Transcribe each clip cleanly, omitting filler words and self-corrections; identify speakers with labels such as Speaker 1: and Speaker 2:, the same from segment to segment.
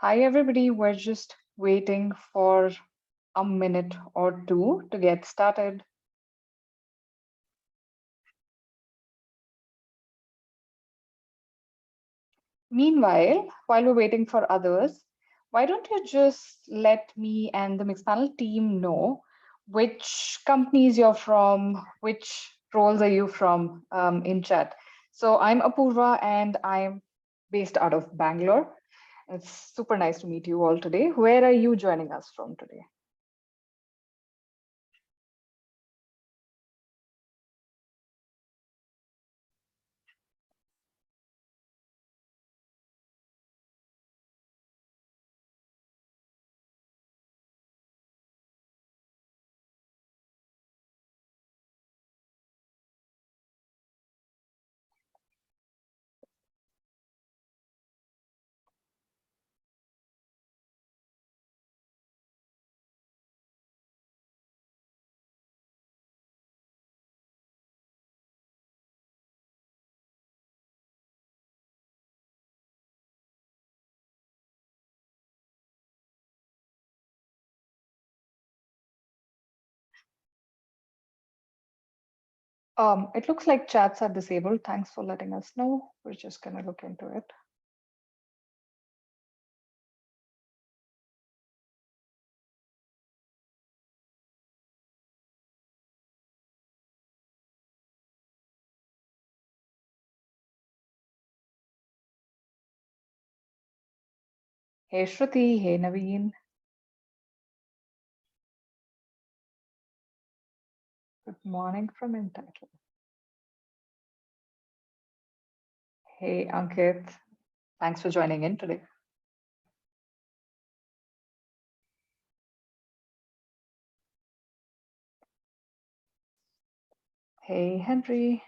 Speaker 1: Hi, everybody. We're just waiting for a minute or two to get started. Meanwhile, while we're waiting for others, why don't you just let me and the Mixpanel team know which companies you're from, which roles are you from in chat? So I'm Apurva and I'm based out of Bangalore. It's super nice to meet you all today. Where are you joining us from today? It looks like chats are disabled. Thanks for letting us know. We're just going to look into it. Hey Shruti, hey Naveen. Good morning from Entitled. Hey Ankit, thanks for joining in today. Hey Henry.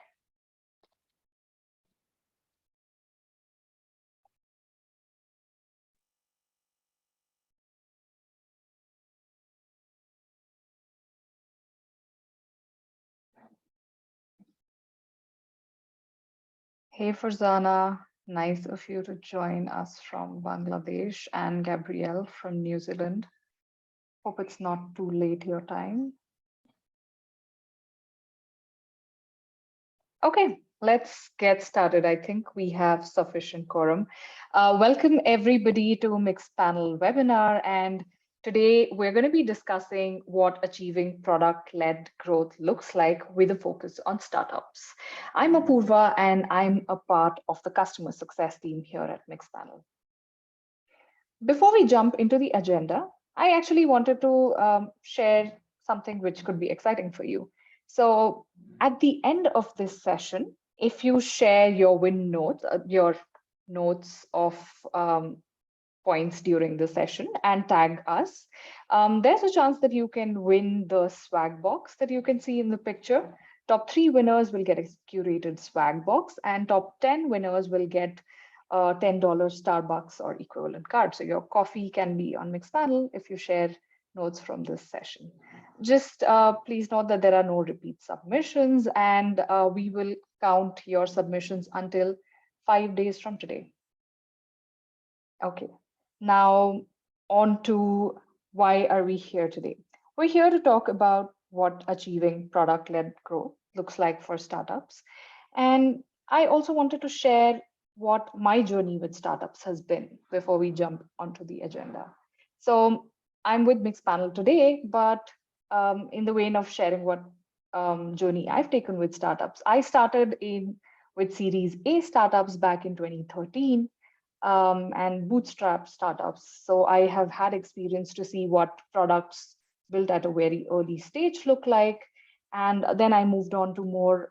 Speaker 1: Hey Farzana, nice of you to join us from Bangladesh, and Gabrielle from New Zealand. Hope it's not too late your time. Okay, let's get started. I think we have sufficient quorum. Welcome everybody to Mixpanel webinar. And today we're going to be discussing what achieving product-led growth looks like with a focus on startups. I'm Apurva and I'm a part of the customer success team here at Mixpanel. Before we jump into the agenda, I actually wanted to share something which could be exciting for you. So at the end of this session, if you share your win notes, your notes of points during the session and tag us, there's a chance that you can win the swag box that you can see in the picture. Top 3 winners will get a curated swag box, and top 10 winners will get a $10 Starbucks or equivalent card. So your coffee can be on Mixpanel if you share notes from this session. Just please note that there are no repeat submissions, and we will count your submissions until 5 days from today. Okay, now on to why are we here today? We're here to talk about what achieving product-led growth looks like for startups. And I also wanted to share what my journey with startups has been before we jump onto the agenda. So I'm with Mixpanel today, but in the vein of sharing what journey I've taken with startups, I started in with Series A startups back in 2013 and bootstrap startups. So I have had experience to see what products built at a very early stage look like. And then I moved on to more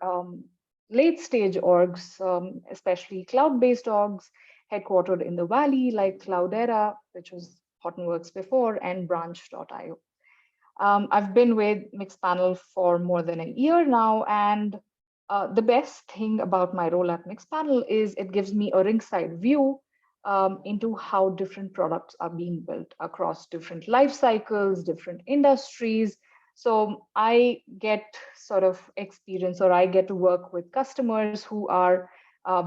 Speaker 1: late stage orgs, especially cloud-based orgs headquartered in the Valley, like Cloudera, which was Hortonworks before, and Branch.io. I've been with Mixpanel for more than a year now, and the best thing about my role at Mixpanel is it gives me a ringside view into how different products are being built across different life cycles, different industries. So I get sort of experience, or I get to work with customers who are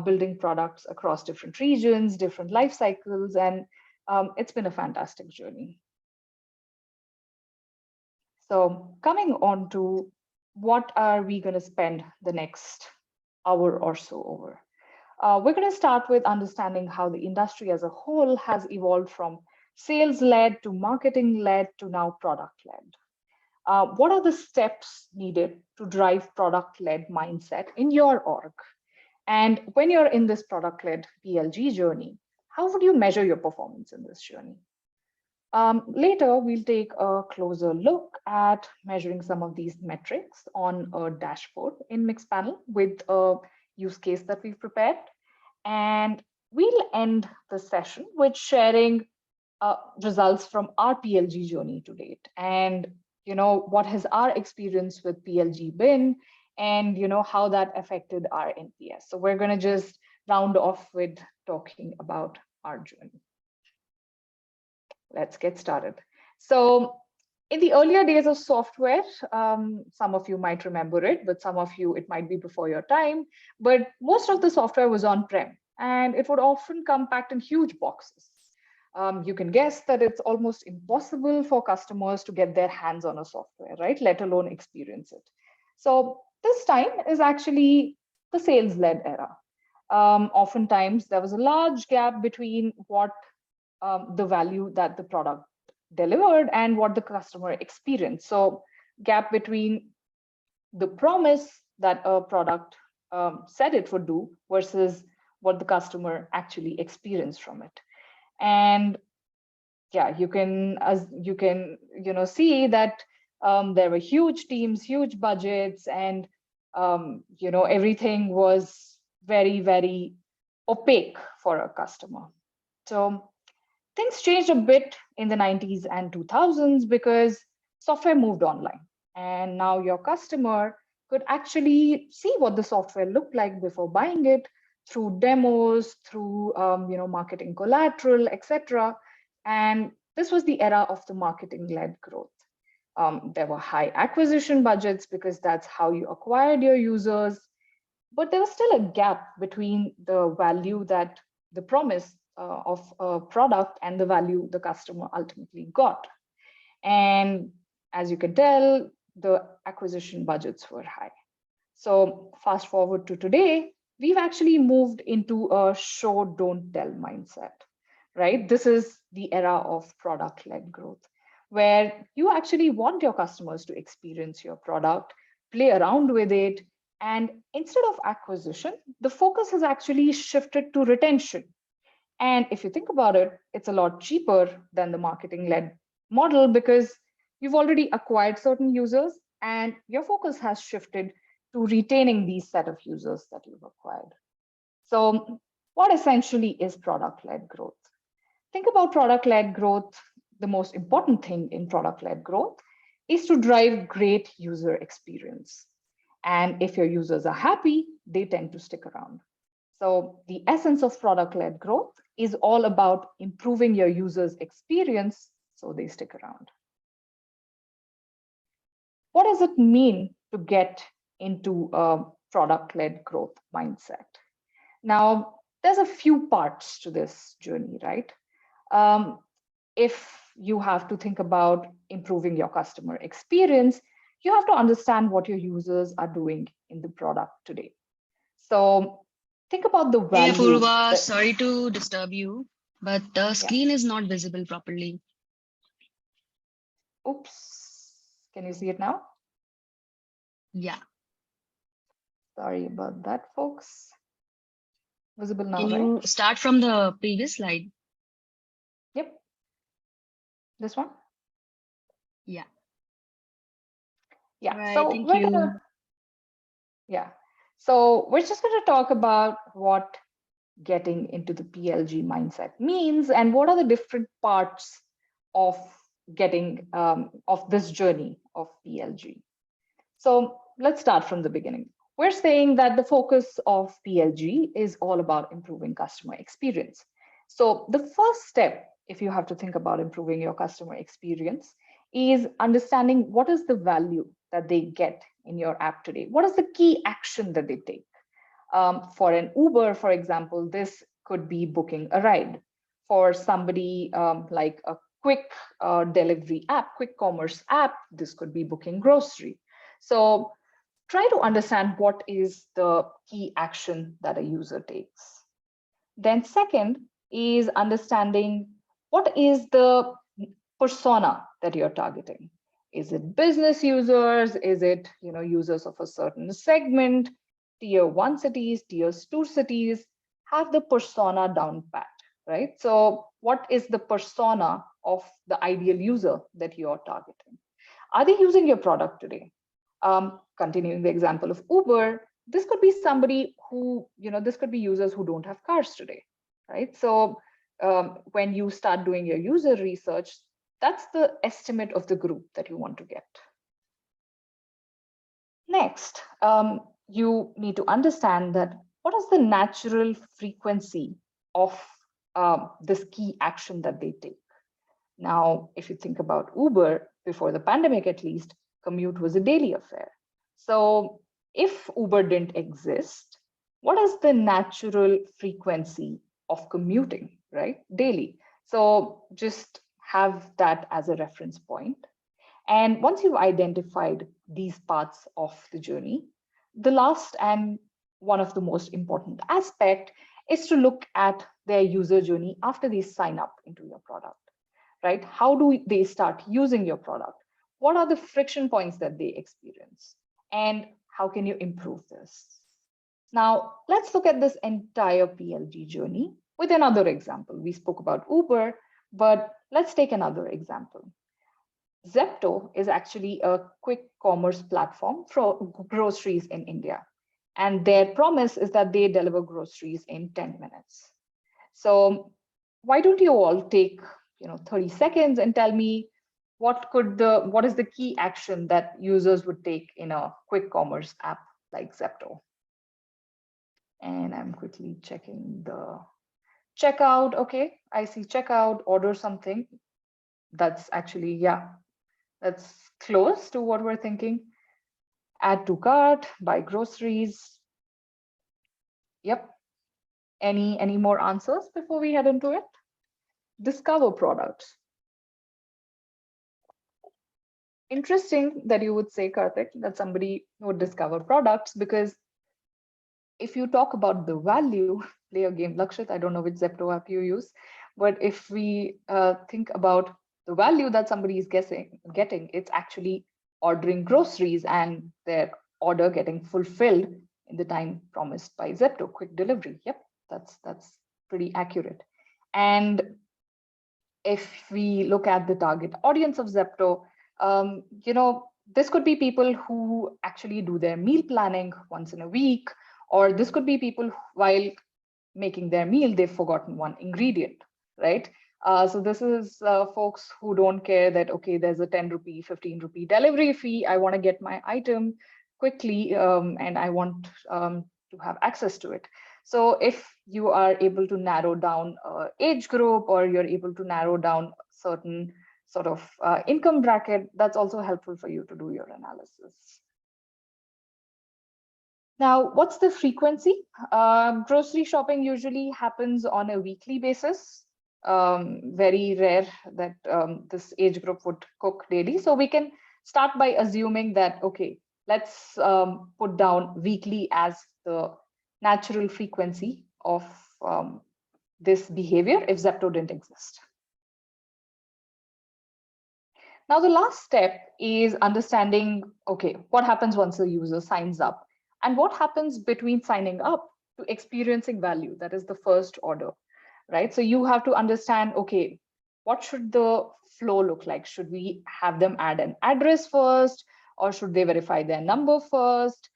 Speaker 1: building products across different regions, different life cycles, and It's been a fantastic journey. So coming on to what are we going to spend the next hour or so over? We're going to start with understanding how the industry as a whole has evolved from sales-led to marketing-led to now product-led. What are the steps needed to drive product-led mindset in your org? And when you're in this product-led PLG journey, how would you measure your performance in this journey? Later, we'll take a closer look at measuring some of these metrics on a dashboard in Mixpanel with a use case that we've prepared. And we'll end the session with sharing results from our PLG journey to date. And, what has our experience with PLG been, and, how that affected our NPS. So we're going to just round off with talking about our journey. Let's get started. So in the earlier days of software, some of you might remember it, but some of you, it might be before your time, but most of the software was on-prem and it would often come packed in huge boxes. You can guess that it's almost impossible for customers to get their hands on a software, right? Let alone experience it. So this time is actually the sales-led era. Oftentimes there was a large gap between what the value that the product delivered and what the customer experienced. So gap between the promise that a product said it would do versus what the customer actually experienced from it. And yeah, you can see that there were huge teams, huge budgets, and everything was very, very opaque for a customer. So things changed a bit in the 90s and 2000s because software moved online. And now your customer could actually see what the software looked like before buying it through demos, through marketing collateral, etc. And this was the era of the marketing-led growth. There were high acquisition budgets because that's how you acquired your users. But there was still a gap between the value that the promise of a product and the value the customer ultimately got. And as you can tell, the acquisition budgets were high. So fast forward to today, we've actually moved into a show, don't tell mindset, right? This is the era of product-led growth, where you actually want your customers to experience your product, play around with it. And instead of acquisition, the focus has actually shifted to retention. And if you think about it, it's a lot cheaper than the marketing-led model because you've already acquired certain users and your focus has shifted to retaining these set of users that you've acquired. So what essentially is product-led growth? Think about product-led growth. The most important thing in product-led growth is to drive great user experience. And if your users are happy, they tend to stick around. So the essence of product-led growth is all about improving your users' experience so they stick around. What does it mean to get into a product-led growth mindset? Now, there's a few parts to this journey, right? If you have to think about improving your customer experience, you have to understand what your users are doing in the product today. So think about the value.
Speaker 2: Hey, Apurva, sorry to disturb you, but the screen is not visible properly.
Speaker 1: Oops, can you see it now?
Speaker 2: Yeah.
Speaker 1: Sorry about that, folks. Visible now,
Speaker 2: Can
Speaker 1: right?
Speaker 2: you start from the previous slide?
Speaker 1: Yep. This one?
Speaker 2: Yeah.
Speaker 1: Yeah.
Speaker 2: Right,
Speaker 1: so
Speaker 2: thank
Speaker 1: we're
Speaker 2: you.
Speaker 1: gonna, yeah. So we're just going to talk about what getting into the PLG mindset means and what are the different parts of getting of this journey of PLG. So let's start from the beginning. We're saying that the focus of PLG is all about improving customer experience. So the first step, if you have to think about improving your customer experience, is understanding what is the value that they get in your app today. What is the key action that they take? For an Uber, for example, this could be booking a ride. for somebody like a quick delivery app, quick commerce app. This could be booking grocery. So try to understand what is the key action that a user takes. Then second is understanding what is the persona that you're targeting. Is it business users? Is it users of a certain segment? Tier 1 cities, tier 2 cities? Have the persona down pat, right? So what is the persona of the ideal user that you're targeting? Are they using your product today? Continuing the example of Uber, this could be somebody who, this could be users who don't have cars today, right? So when you start doing your user research, that's the estimate of the group that you want to get. Next, you need to understand that what is the natural frequency of this key action that they take. Now, if you think about Uber, before the pandemic at least, commute was a daily affair. So if Uber didn't exist, what is the natural frequency of commuting, right? Daily. So just have that as a reference point. And once you've identified these parts of the journey, the last and one of the most important aspect is to look at their user journey after they sign up into your product, right? How do they start using your product? What are the friction points that they experience? And how can you improve this? Now, let's look at this entire PLG journey with another example. We spoke about Uber, but let's take another example. Zepto is actually a quick commerce platform for groceries in India. And their promise is that they deliver groceries in 10 minutes. So why don't you all take 30 seconds and tell me what is the key action that users would take in a quick commerce app like Zepto? And I'm quickly checking the checkout. Okay, I see checkout, order something. That's actually, yeah, that's close to what we're thinking. Add to cart, buy groceries. Yep. Any more answers before we head into it? Discover products. Interesting that you would say, Karthik, that somebody would discover products, because if you talk about the value, play a game, Lakshit, I don't know which Zepto app you use, but if we think about the value that somebody is getting, it's actually ordering groceries and their order getting fulfilled in the time promised by Zepto, quick delivery. Yep, that's pretty accurate. And if we look at the target audience of Zepto, this could be people who actually do their meal planning once in a week, or this could be people who, while making their meal, they've forgotten one ingredient, right? So this is folks who don't care that, okay, there's a 10 rupee, 15 rupee delivery fee. I want to get my item quickly and I want to have access to it. So if you are able to narrow down age group, or you're able to narrow down certain sort of income bracket, that's also helpful for you to do your analysis. Now, what's the frequency? Grocery shopping usually happens on a weekly basis. Very rare that this age group would cook daily. So we can start by assuming that, okay, let's put down weekly as the natural frequency of this behavior if Zepto didn't exist. Now, the last step is understanding, okay, what happens once a user signs up, and what happens between signing up to experiencing value. That is the first order, right? So you have to understand, okay, what should the flow look like? Should we have them add an address first, or should they verify their number first?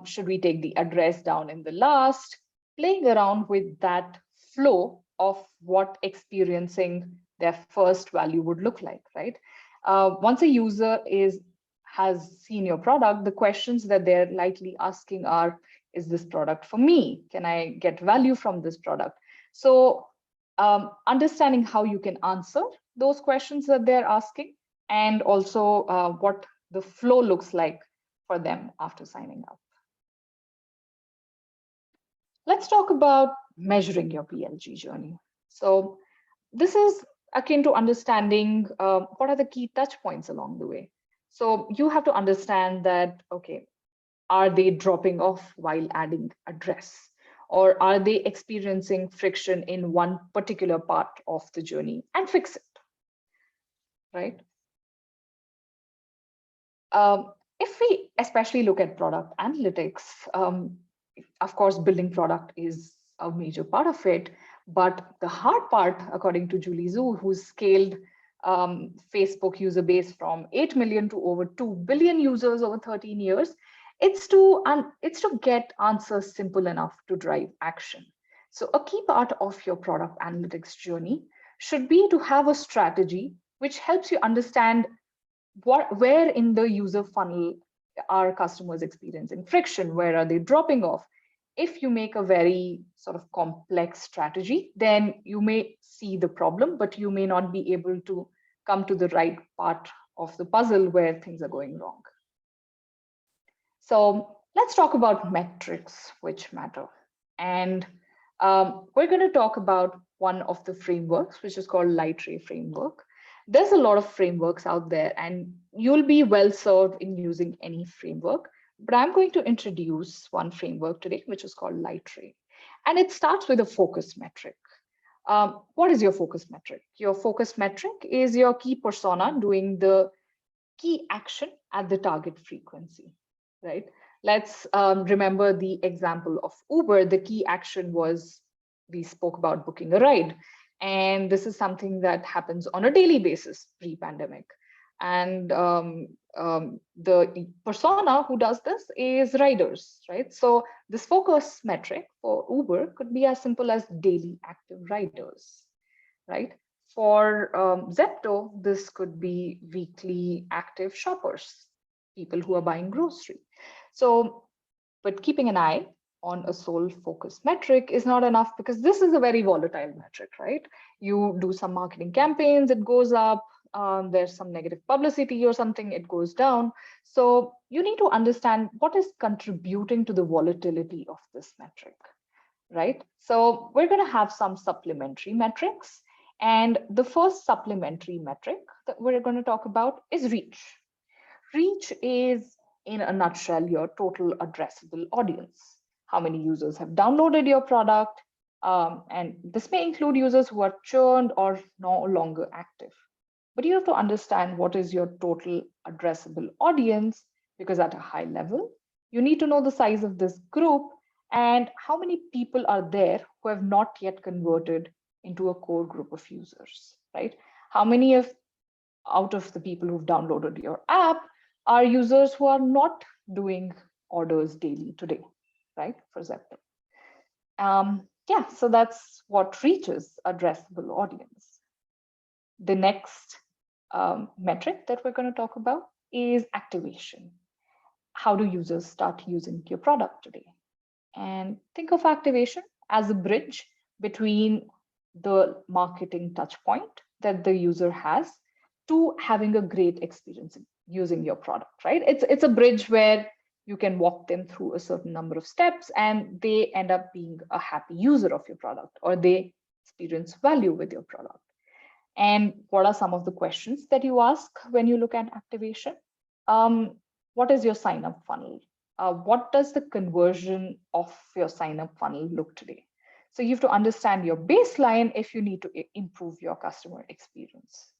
Speaker 1: Should we take the address down in the last? Playing around with that flow of what experiencing their first value would look like, right? Once a user has seen your product, the questions that they're likely asking are, is this product for me? Can I get value from this product? So understanding how you can answer those questions that they're asking, and also what the flow looks like for them after signing up. Let's talk about measuring your PLG journey. So this is akin to understanding what are the key touch points along the way. So you have to understand that, okay, are they dropping off while adding address? Or are they experiencing friction in one particular part of the journey, and fix it, right? If we especially look at product analytics, of course, building product is a major part of it. But the hard part, according to Julie Zhu, who scaled Facebook user base from 8 million to over 2 billion users over 13 years, it's to get answers simple enough to drive action. So a key part of your product analytics journey should be to have a strategy which helps you understand where in the user funnel are customers experiencing friction, where are they dropping off. If you make a very sort of complex strategy, then you may see the problem, but you may not be able to come to the right part of the puzzle where things are going wrong. So let's talk about metrics which matter. And we're going to talk about one of the frameworks, which is called Lightray framework. There's a lot of frameworks out there, and you'll be well served in using any framework. But I'm going to introduce one framework today, which is called Lightray. And it starts with a focus metric. What is your focus metric? Your focus metric is your key persona doing the key action at the target frequency, right? Let's remember the example of Uber. The key action was, we spoke about booking a ride. And this is something that happens on a daily basis pre-pandemic. And the persona who does this is riders, right? So this focus metric for Uber could be as simple as daily active riders, right? For Zepto, this could be weekly active shoppers, people who are buying grocery. So, but keeping an eye on a sole focus metric is not enough, because this is a very volatile metric, right? You do some marketing campaigns, it goes up. There's some negative publicity or something, it goes down. So you need to understand what is contributing to the volatility of this metric, right? So we're going to have some supplementary metrics. And the first supplementary metric that we're going to talk about is reach. Reach is, in a nutshell, your total addressable audience. How many users have downloaded your product? And this may include users who are churned or no longer active. But you have to understand what is your total addressable audience, because at a high level, you need to know the size of this group and how many people are there who have not yet converted into a core group of users, right? How many out of the people who've downloaded your app are users who are not doing orders daily today, right? For Zepto. Yeah, so that's what reaches addressable audience. The next metric that we're going to talk about is activation. How do users start using your product today? And think of activation as a bridge between the marketing touch point that the user has to having a great experience using your product, right? It's a bridge where you can walk them through a certain number of steps and they end up being a happy user of your product, or they experience value with your product. And what are some of the questions that you ask when you look at activation? What is your sign-up funnel? What does the conversion of your sign-up funnel look today? So you have to understand your baseline if you need to improve your customer experience.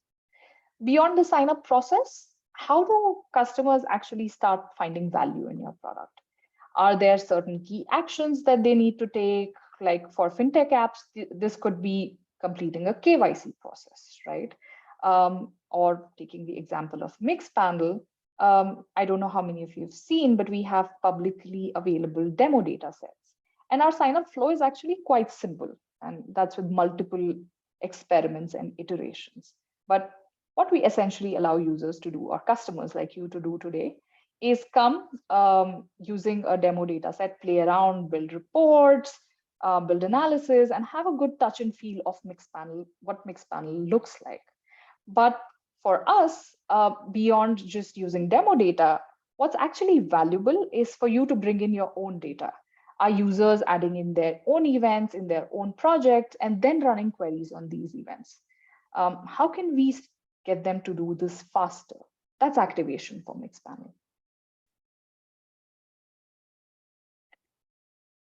Speaker 1: Beyond the sign-up process, how do customers actually start finding value in your product? Are there certain key actions that they need to take? Like for fintech apps, this could be completing a KYC process, right? Or taking the example of Mixpanel, I don't know how many of you have seen, but we have publicly available demo data sets. And our sign-up flow is actually quite simple, and that's with multiple experiments and iterations. But what we essentially allow users to do, or customers like you to do today, is come using a demo data set, play around, build reports, build analysis, and have a good touch and feel of Mixpanel, what Mixpanel looks like. But for us, beyond just using demo data, what's actually valuable is for you to bring in your own data. Are users adding in their own events in their own projects and then running queries on these events? How can we get them to do this faster? That's activation for Mixpanel.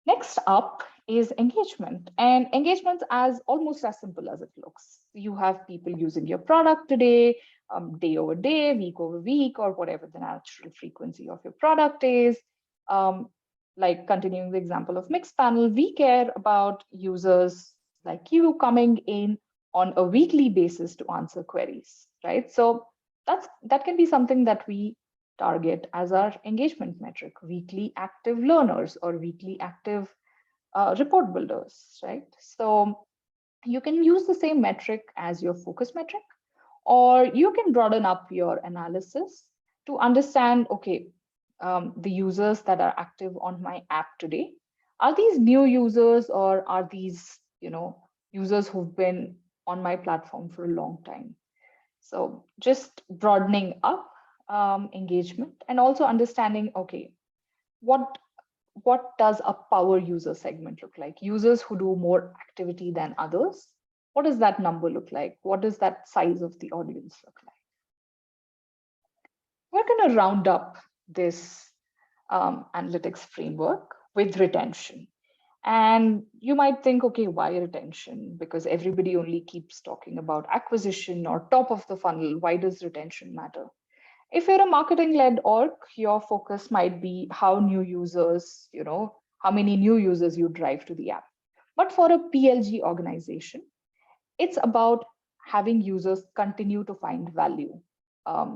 Speaker 1: Next up is engagement, and engagement's almost as simple as it looks. You have people using your product today, day over day, week over week, or whatever the natural frequency of your product is. Like continuing the example of Mixpanel, we care about users like you coming in on a weekly basis to answer queries, right? So that can be something that we target as our engagement metric, weekly active learners or weekly active report builders, right? So you can use the same metric as your focus metric, or you can broaden up your analysis to understand, okay, the users that are active on my app today, are these new users or are these, users who've been on my platform for a long time? So just broadening up engagement and also understanding, okay, what does a power user segment look like? Users who do more activity than others. What does that number look like? What does that size of the audience look like? We're going to round up this analytics framework with retention. And you might think, okay, why retention? Because everybody only keeps talking about acquisition or top of the funnel. Why does retention matter? If you're a marketing-led org, your focus might be how new users, how many new users you drive to the app. But for a PLG organization, it's about having users continue to find value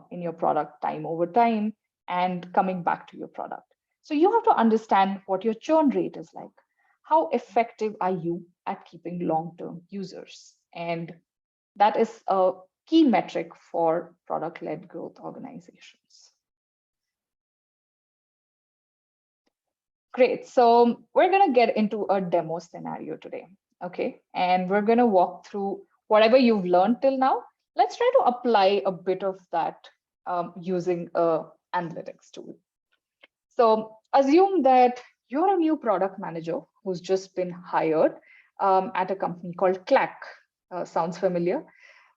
Speaker 1: in your product time over time and coming back to your product. So you have to understand what your churn rate is like. How effective are you at keeping long-term users? And that is a key metric for product-led growth organizations. Great, so we're gonna get into a demo scenario today, okay? And we're gonna walk through whatever you've learned till now. Let's try to apply a bit of that using a analytics tool. So assume that you're a new product manager who's just been hired at a company called Clack. Sounds familiar?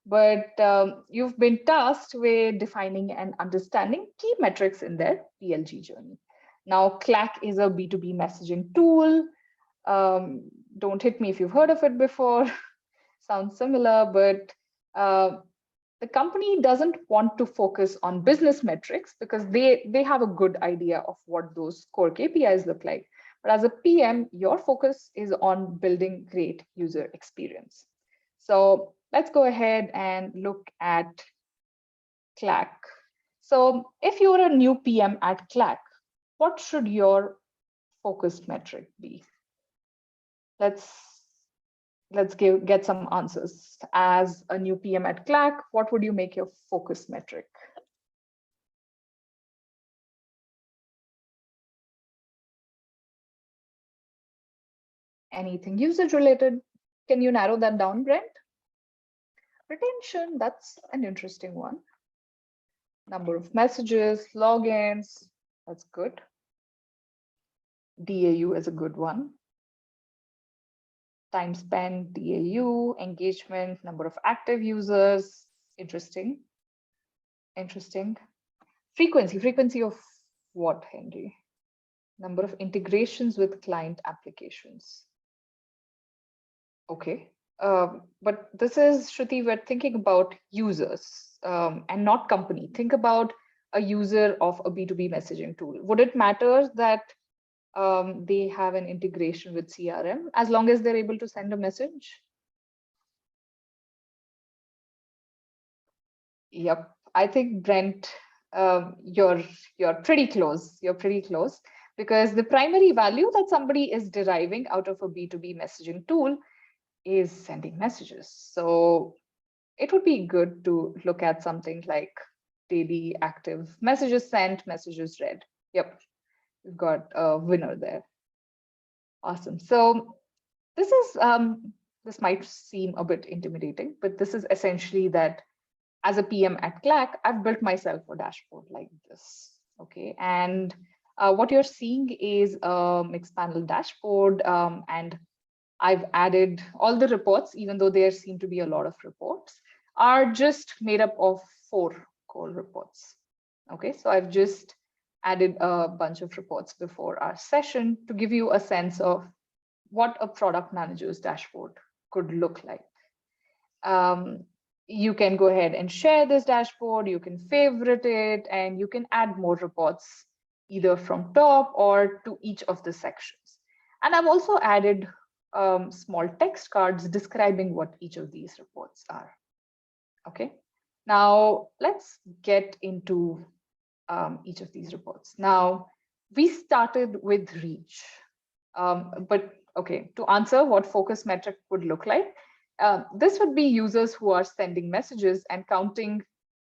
Speaker 1: But you've been tasked with defining and understanding key metrics in their PLG journey. Now, Clack is a B2B messaging tool. Don't hit me if you've heard of it before. Sounds similar, but the company doesn't want to focus on business metrics because they have a good idea of what those core KPIs look like. But as a PM, your focus is on building great user experience. So let's go ahead and look at Clack. So if you're a new PM at Clack, what should your focus metric be? Let's get some answers. As a new PM at Clack, what would you make your focus metric? Anything usage related? Can you narrow that down, Brent? Retention, that's an interesting one. Number of messages, logins, that's good. DAU is a good one. Time spent, DAU, engagement, number of active users, interesting. Interesting. Frequency of what, Henry? Number of integrations with client applications. Okay. But this is, Shruti, we're thinking about users and not company. Think about a user of a B2B messaging tool. Would it matter that they have an integration with CRM as long as they're able to send a message? Yep, I think Brent, you're pretty close. You're pretty close because the primary value that somebody is deriving out of a B2B messaging tool is sending messages. So it would be good to look at something like daily active messages sent, messages read. Yep, we've got a winner there. Awesome. So this is this might seem a bit intimidating, but this is essentially that as a PM at Clack, I've built myself a dashboard like this. Okay, and What you're seeing is a Mixpanel dashboard, and I've added all the reports, even though there seem to be a lot of reports, are just made up of 4 core reports. Okay, so I've just added a bunch of reports before our session to give you a sense of what a product manager's dashboard could look like. You can go ahead and share this dashboard, you can favorite it, and you can add more reports either from top or to each of the sections. And I've also added small text cards describing what each of these reports are. Okay, now let's get into each of these reports. Now, we started with reach, but okay, to answer what focus metric would look like, this would be users who are sending messages and counting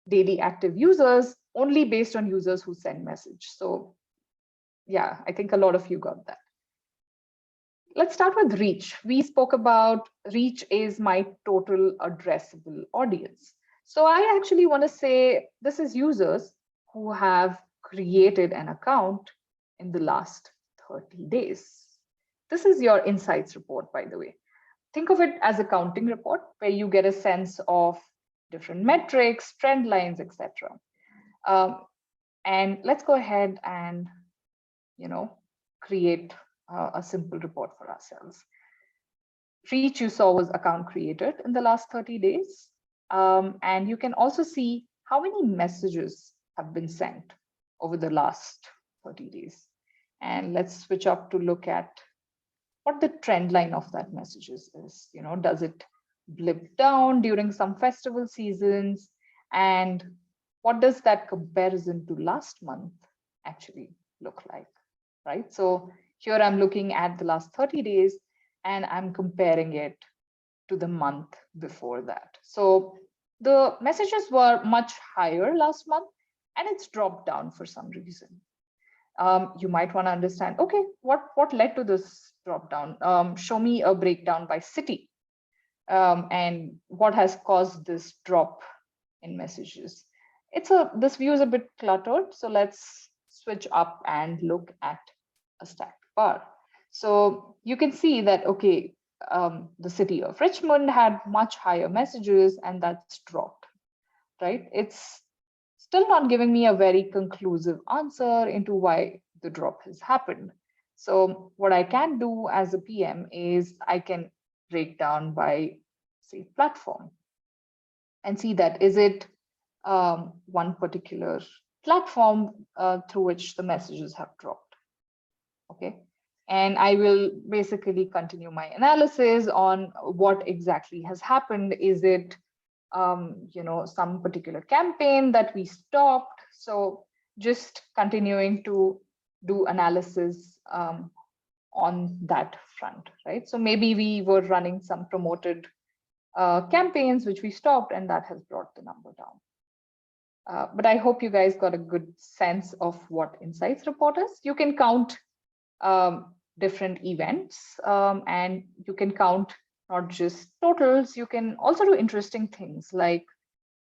Speaker 1: daily active users only based on users who send message. So yeah, I think a lot of you got that. Let's start with reach. We spoke about reach is my total addressable audience. So I actually want to say this is users who have created an account in the last 30 days. This is your insights report, by the way. Think of it as a counting report where you get a sense of different metrics, trend lines, etc. And let's go ahead and, create a simple report for ourselves. Reach you saw was account created in the last 30 days. And you can also see how many messages have been sent over the last 30 days. And let's switch up to look at what the trend line of that messages is. Does it blip down during some festival seasons? And what does that comparison to last month actually look like, right? So here I'm looking at the last 30 days and I'm comparing it to the month before that. So the messages were much higher last month and it's dropped down for some reason. You might want to understand, okay, what led to this drop down? Show me a breakdown by city, and what has caused this drop in messages. This view is a bit cluttered, so let's switch up and look at a stacked bar. So you can see that, okay, the city of Richmond had much higher messages and that's dropped, right? It's still not giving me a very conclusive answer into why the drop has happened. So what I can do as a PM is I can break down by, say, platform and see that is it one particular platform through which the messages have dropped. Okay. And I will basically continue my analysis on what exactly has happened. Is it some particular campaign that we stopped? So just continuing to do analysis on that front, right? So maybe we were running some promoted campaigns which we stopped and that has brought the number down. But I hope you guys got a good sense of what Insights Report is. You can count different events and you can count not just totals, you can also do interesting things like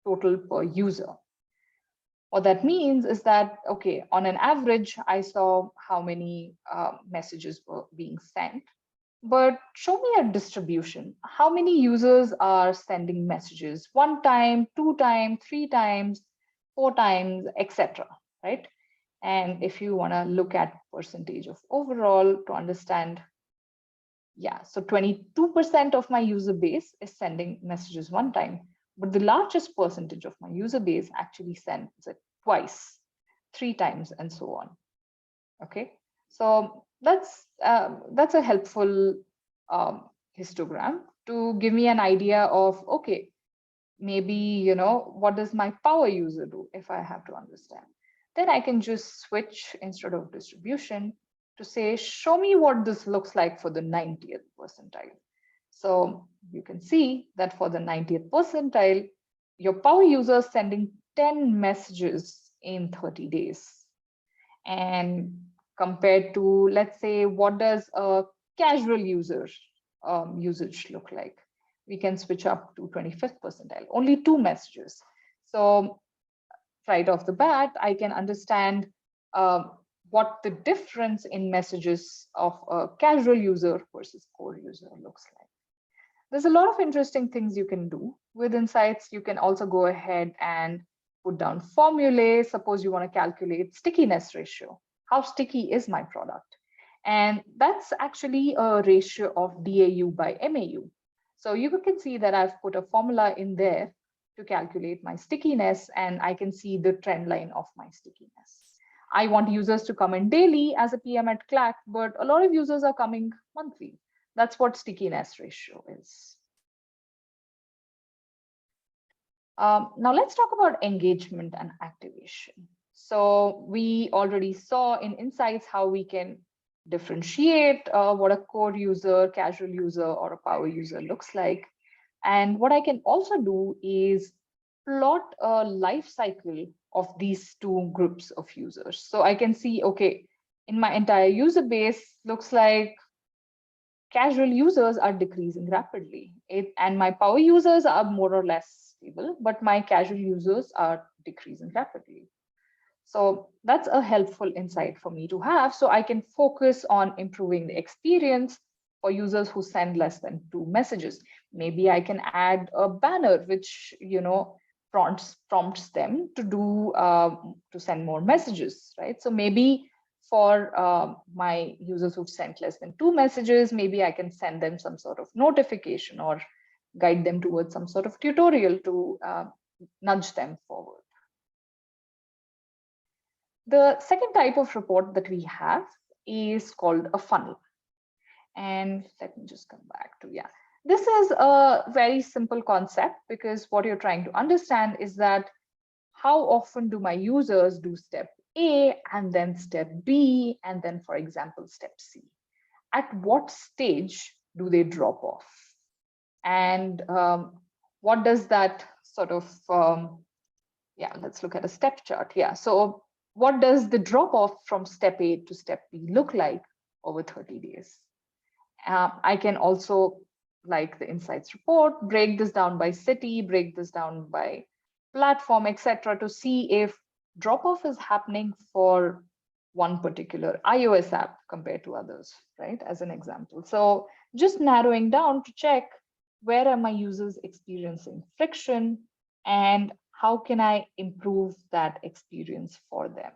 Speaker 1: total per user. What that means is that, okay, on an average, I saw how many messages were being sent, but show me a distribution. How many users are sending messages 1 time, 2 times, 3 times, 4 times, etc., right? And if you want to look at percentage of overall to understand, yeah, so 22% of my user base is sending messages 1 time, but the largest percentage of my user base actually sends it twice, 3 times, and so on. Okay, so that's a helpful histogram to give me an idea of, okay, maybe, what does my power user do if I have to understand? Then I can just switch instead of distribution to say, show me what this looks like for the 90th percentile. So you can see that for the 90th percentile, your power user is sending 10 messages in 30 days. And compared to, let's say, what does a casual user usage look like? We can switch up to 25th percentile, only 2 messages. So right off the bat, I can understand what the difference in messages of a casual user versus core user looks like. There's a lot of interesting things you can do with insights. You can also go ahead and put down formulae. Suppose you want to calculate stickiness ratio. How sticky is my product? And that's actually a ratio of DAU by MAU. So you can see that I've put a formula in there to calculate my stickiness, and I can see the trend line of my stickiness. I want users to come in daily as a PM at Clack, but a lot of users are coming monthly. That's what stickiness ratio is. Now let's talk about engagement and activation. So we already saw in Insights how we can differentiate what a core user, casual user, or a power user looks like. And what I can also do is plot a life cycle of these two groups of users. So I can see, okay, in my entire user base, looks like casual users are decreasing rapidly, and my power users are more or less stable, but my casual users are decreasing rapidly. So that's a helpful insight for me to have, so I can focus on improving the experience for users who send less than 2 messages. Maybe I can add a banner which prompts them to do to send more messages, right? So maybe for my users who've sent less than 2 messages, maybe I can send them some sort of notification or guide them towards some sort of tutorial to nudge them forward. The second type of report that we have is called a funnel. And let me just come back to, yeah. This is a very simple concept, because what you're trying to understand is that how often do my users do step A and then step B and then, for example, step C? At what stage do they drop off? And what does that sort of, yeah, let's look at a step chart. Yeah, so what does the drop off from step A to step B look like over 30 days? I can also, like the Insights report, break this down by city, break this down by platform, etc., to see if drop off is happening for one particular iOS app compared to others, right? As an example. So just narrowing down to check, where are my users experiencing friction, and how can I improve that experience for them?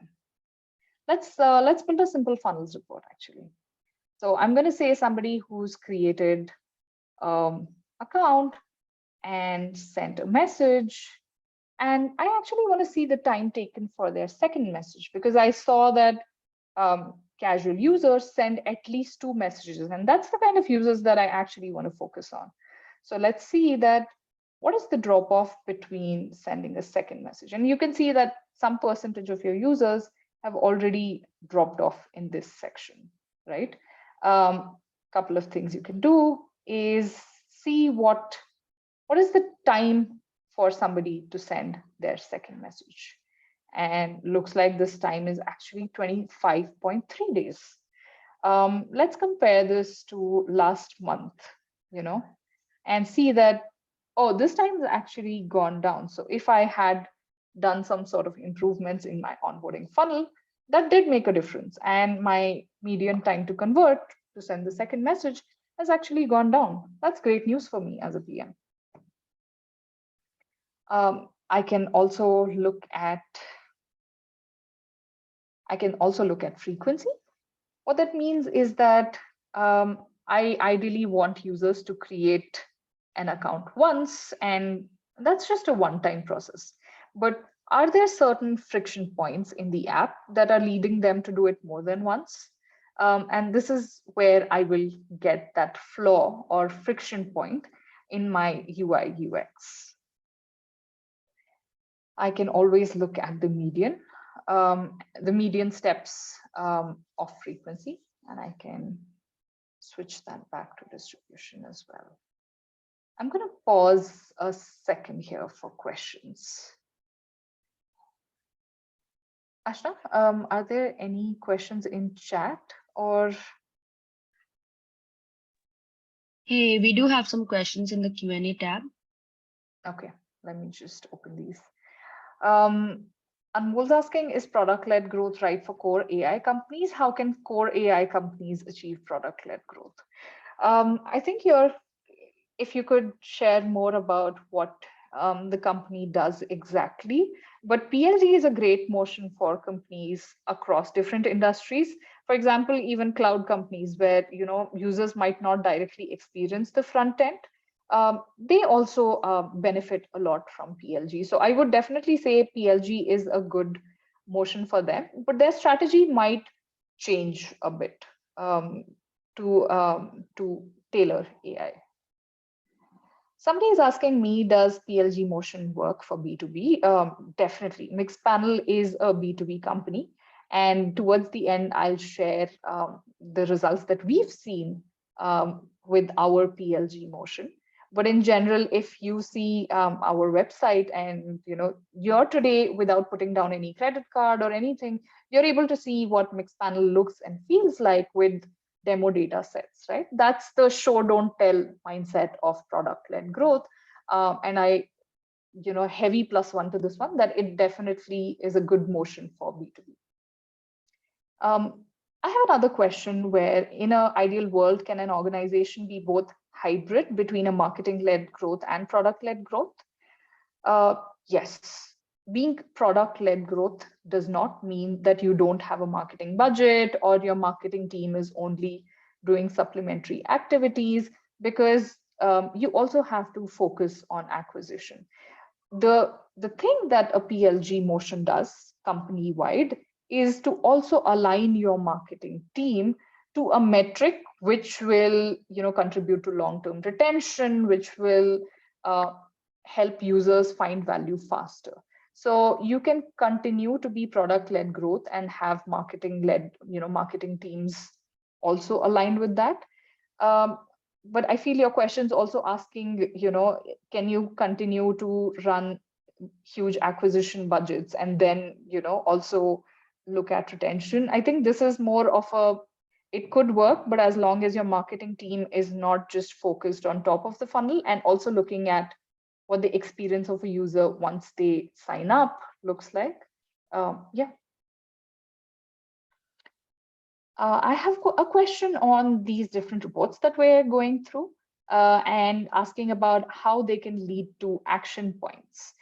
Speaker 1: Let's build a simple funnels report actually. So I'm going to say somebody who's created account and sent a message. And I actually want to see the time taken for their second message, because I saw that casual users send at least 2 messages. And that's the kind of users that I actually want to focus on. So let's see that what is the drop off between sending a second message. And you can see that some percentage of your users have already dropped off in this section, right? Couple of things you can do is see what is the time for somebody to send their second message. And looks like this time is actually 25.3 days. Let's compare this to last month, and see that, oh, this time has actually gone down. So if I had done some sort of improvements in my onboarding funnel, that did make a difference. And my median time to convert to send the second message has actually gone down. That's great news for me as a PM. I can also look at frequency. What that means is that I ideally want users to create an account once, and that's just a one-time process. But are there certain friction points in the app that are leading them to do it more than once? And this is where I will get that flaw or friction point in my UI UX. I can always look at the median steps of frequency, and I can switch that back to distribution as well. I'm going to pause a second here for questions. Ashna, are there any questions in chat or?
Speaker 2: Hey, we do have some questions in the Q&A tab.
Speaker 1: Okay, let me just open these. Anmol's asking, is product-led growth right for core AI companies? How can core AI companies achieve product-led growth? I think if you could share more about what the company does exactly. But PLG is a great motion for companies across different industries. For example, even cloud companies where users might not directly experience the front end, they also benefit a lot from PLG. So I would definitely say PLG is a good motion for them, but their strategy might change a bit to tailor AI. Somebody is asking me, does PLG Motion work for B2B? Definitely. Mixpanel is a B2B company. And towards the end, I'll share the results that we've seen with our PLG Motion. But in general, if you see our website and you're today without putting down any credit card or anything, you're able to see what Mixpanel looks and feels like with demo data sets, right? That's the show don't tell mindset of product-led growth. And I, heavy +1 to this one, that it definitely is a good motion for B2B. I have another question where in an ideal world, can an organization be both hybrid between a marketing-led growth and product-led growth? Yes. Being product-led growth does not mean that you don't have a marketing budget or your marketing team is only doing supplementary activities, because you also have to focus on acquisition. The thing that a PLG motion does company-wide is to also align your marketing team to a metric which will contribute to long-term retention, which will help users find value faster. So you can continue to be product-led growth and have marketing-led, marketing teams also aligned with that. But I feel your question's also asking, can you continue to run huge acquisition budgets and then, also look at retention? I think this is more of it could work, but as long as your marketing team is not just focused on top of the funnel and also looking at what the experience of a user once they sign up looks like. Yeah. I have a question on these different reports that we're going through and asking about how they can lead to action points.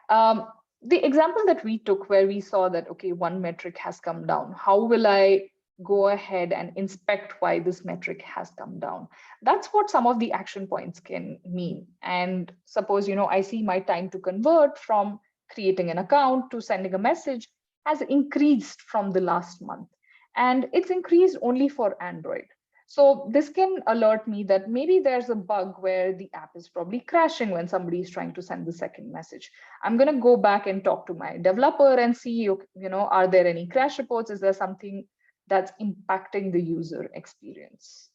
Speaker 1: The example that we took where we saw that, okay, one metric has come down, how will I go ahead and inspect why this metric has come down? That's what some of the action points can mean. And suppose, I see my time to convert from creating an account to sending a message has increased from the last month. And it's increased only for Android. So this can alert me that maybe there's a bug where the app is probably crashing when somebody is trying to send the second message. I'm going to go back and talk to my developer and see, are there any crash reports? Is there something that's impacting the user experience?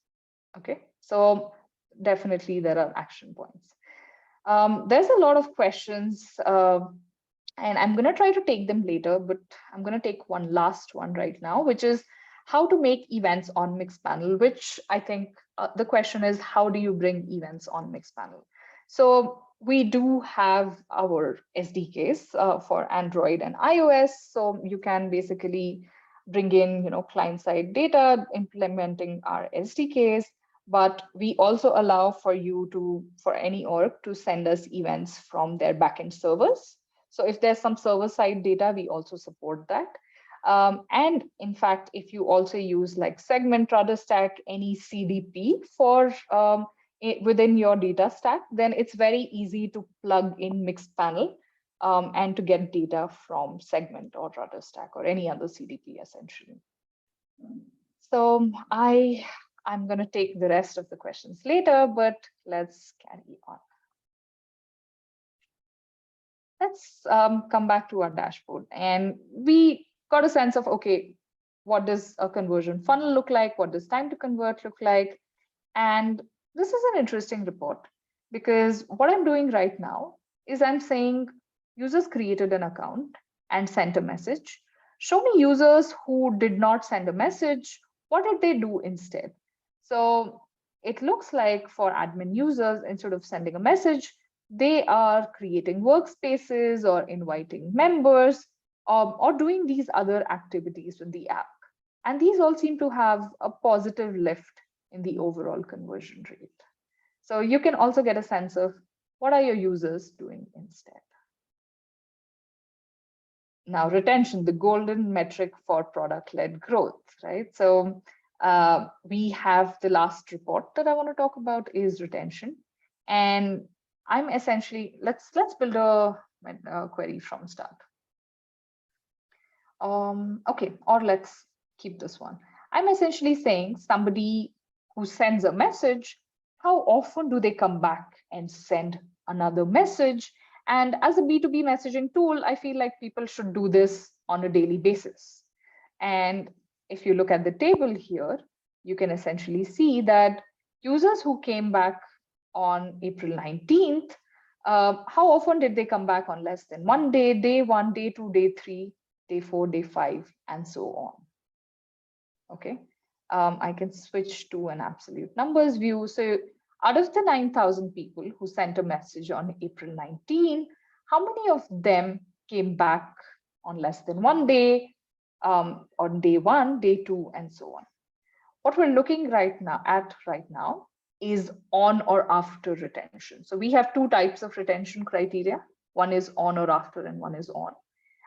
Speaker 1: Okay, so definitely there are action points. There's a lot of questions and I'm going to try to take them later, but I'm going to take one last one right now, which is how to make events on Mixpanel, which I think the question is, how do you bring events on Mixpanel? So we do have our SDKs for Android and iOS. So you can basically bring in, client-side data, implementing our SDKs, but we also allow for any org to send us events from their backend servers. So if there's some server-side data, we also support that. And in fact, if you also use like Segment, RudderStack, any CDP for within your data stack, then it's very easy to plug in Mixpanel and to get data from Segment or RudderStack or any other CDP essentially. So I'm going to take the rest of the questions later, but let's carry on. Let's come back to our dashboard, and we got a sense of, okay, what does a conversion funnel look like? What does time to convert look like? And this is an interesting report, because what I'm doing right now is I'm saying users created an account and sent a message. Show me users who did not send a message. What did they do instead? So it looks like for admin users, instead of sending a message, they are creating workspaces or inviting members. or doing these other activities with the app. And these all seem to have a positive lift in the overall conversion rate. So you can also get a sense of what are your users doing instead. Now, retention, the golden metric for product-led growth, right? So we have the last report that I want to talk about is retention. And I'm essentially, let's build a query from start. Okay, or let's keep this one. I'm essentially saying somebody who sends a message, how often do they come back and send another message? And as a B2B messaging tool, I feel like people should do this on a daily basis. And if you look at the table here, you can essentially see that users who came back on April 19th, how often did they come back on less than 1 day, day 1, day 2, day 3, day 4, day 5, and so on. Okay, I can switch to an absolute numbers view. So out of the 9,000 people who sent a message on April 19, how many of them came back on less than 1 day, on day 1, day 2, and so on? What we're looking right now is on or after retention. So we have two types of retention criteria. One is on or after, and one is on.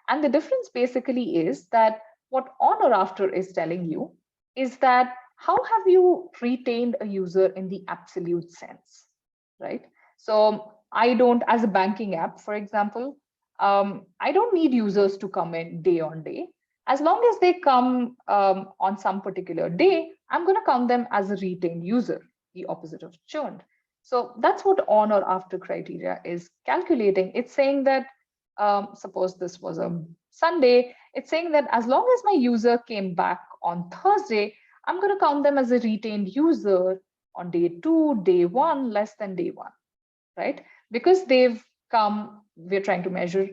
Speaker 1: And the difference basically is that what on or after is telling you is that how have you retained a user in the absolute sense, right? So I don't, as a banking app, for example, I don't need users to come in day on day. As long as they come on some particular day, I'm going to count them as a retained user, the opposite of churned. So that's what on or after criteria is calculating. It's saying that suppose this was a Sunday, it's saying that as long as my user came back on Thursday, I'm going to count them as a retained user on day 2, day 1, less than day 1, right? Because they've come, we're trying to measure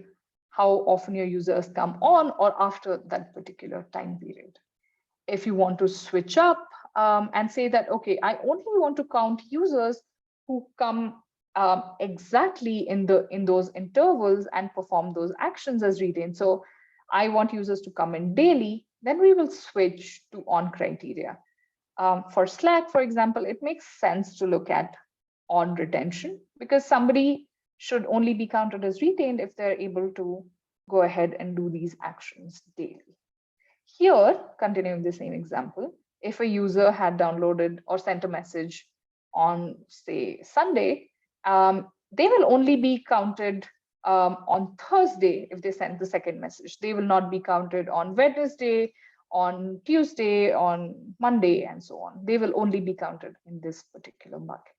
Speaker 1: how often your users come on or after that particular time period. If you want to switch up and say that, okay, I only want to count users who come exactly in those intervals and perform those actions as retained. So I want users to come in daily, then we will switch to on criteria. For Slack, for example, it makes sense to look at on retention because somebody should only be counted as retained if they're able to go ahead and do these actions daily. Here, continuing the same example, if a user had downloaded or sent a message on, say, Sunday, they will only be counted on Thursday if they send the second message. They will not be counted on Wednesday, on Tuesday, on Monday, and so on. They will only be counted in this particular bucket.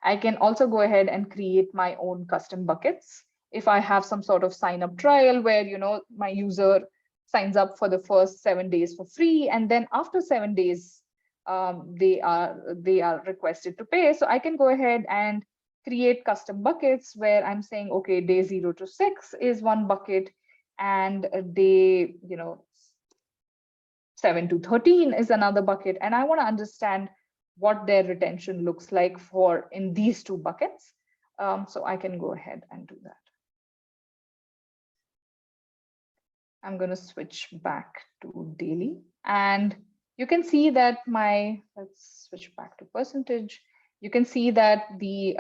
Speaker 1: I can also go ahead and create my own custom buckets. If I have some sort of sign up trial where, you know, my user signs up for the first 7 days for free, and then after 7 days, they are requested to pay. So I can go ahead and create custom buckets where I'm saying, okay, day 0 to 6 is one bucket, and day 7 to 13 is another bucket. And I want to understand what their retention looks like for in these two buckets. So I can go ahead and do that. I'm going to switch back to daily, and you can see that let's switch back to percentage. You can see that the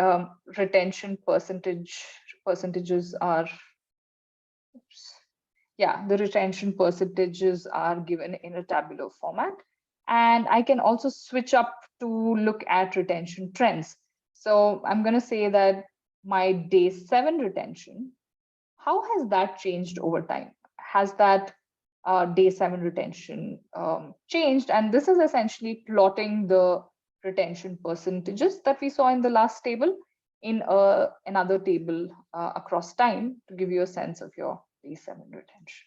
Speaker 1: retention percentages are, the retention percentages are given in a tabular format. And I can also switch up to look at retention trends. So I'm going to say that my day 7 retention, how has that changed over time? Has that day 7 retention changed? And this is essentially plotting the retention percentages that we saw in the last table in another table across time to give you a sense of your day 7 retention.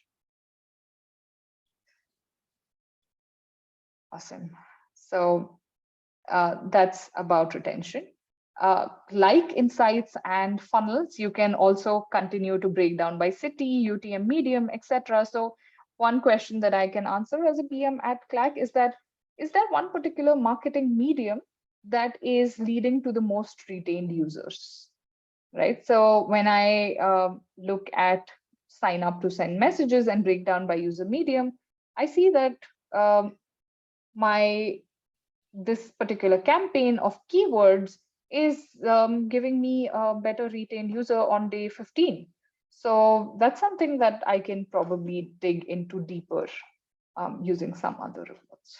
Speaker 1: Awesome. So that's about retention. Like insights and funnels, you can also continue to break down by city, UTM medium, etc. So one question that I can answer as a PM at Clack is there one particular marketing medium that is leading to the most retained users, right? So when I look at sign up to send messages and break down by user medium, I see that this particular campaign of keywords is giving me a better retained user on day 15. So that's something that I can probably dig into deeper using some other reports.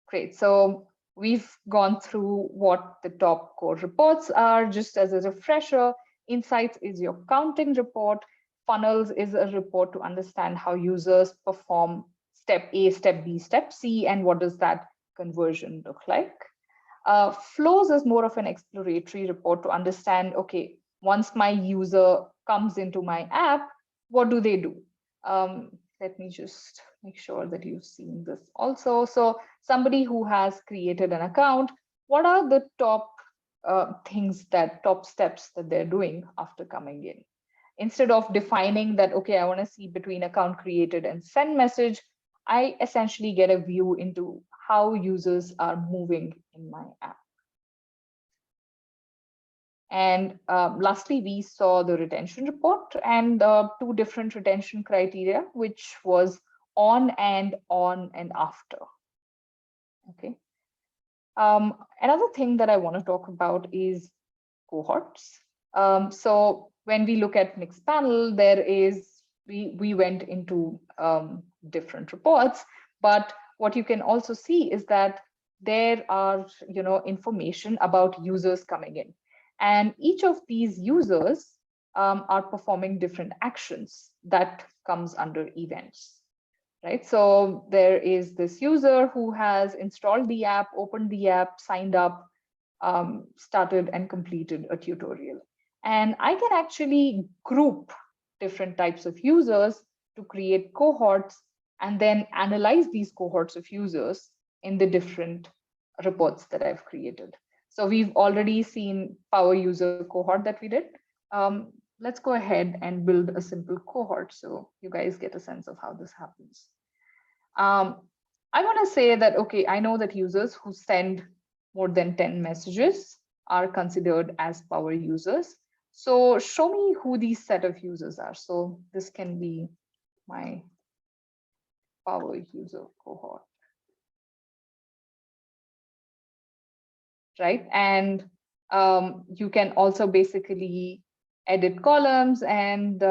Speaker 1: Great. So we've gone through what the top core reports are. Just as a refresher, Insights is your counting report. Funnels is a report to understand how users perform step A, step B, step C, and what does that conversion look like. Flows is more of an exploratory report to understand, okay, once my user comes into my app, what do they do? Let me just make sure that you've seen this also. So somebody who has created an account, what are the top top steps that they're doing after coming in? Instead of defining that, okay, I want to see between account created and send message, I essentially get a view into how users are moving in my app. And lastly, we saw the retention report and two different retention criteria, which was on and after. Okay. Another thing that I want to talk about is cohorts. So when we look at Mixpanel, we went into different reports, but what you can also see is that there are information about users coming in, and each of these users are performing different actions that comes under events. Right, so there is this user who has installed the app, opened the app, signed up, started and completed a tutorial. And I can actually group different types of users to create cohorts and then analyze these cohorts of users in the different reports that I've created. So we've already seen power user cohort that we did. Let's go ahead and build a simple cohort so you guys get a sense of how this happens. I want to say that, okay, I know that users who send more than 10 messages are considered as power users. So show me who these set of users are. So this can be my power user cohort. Right, and you can also basically edit columns, and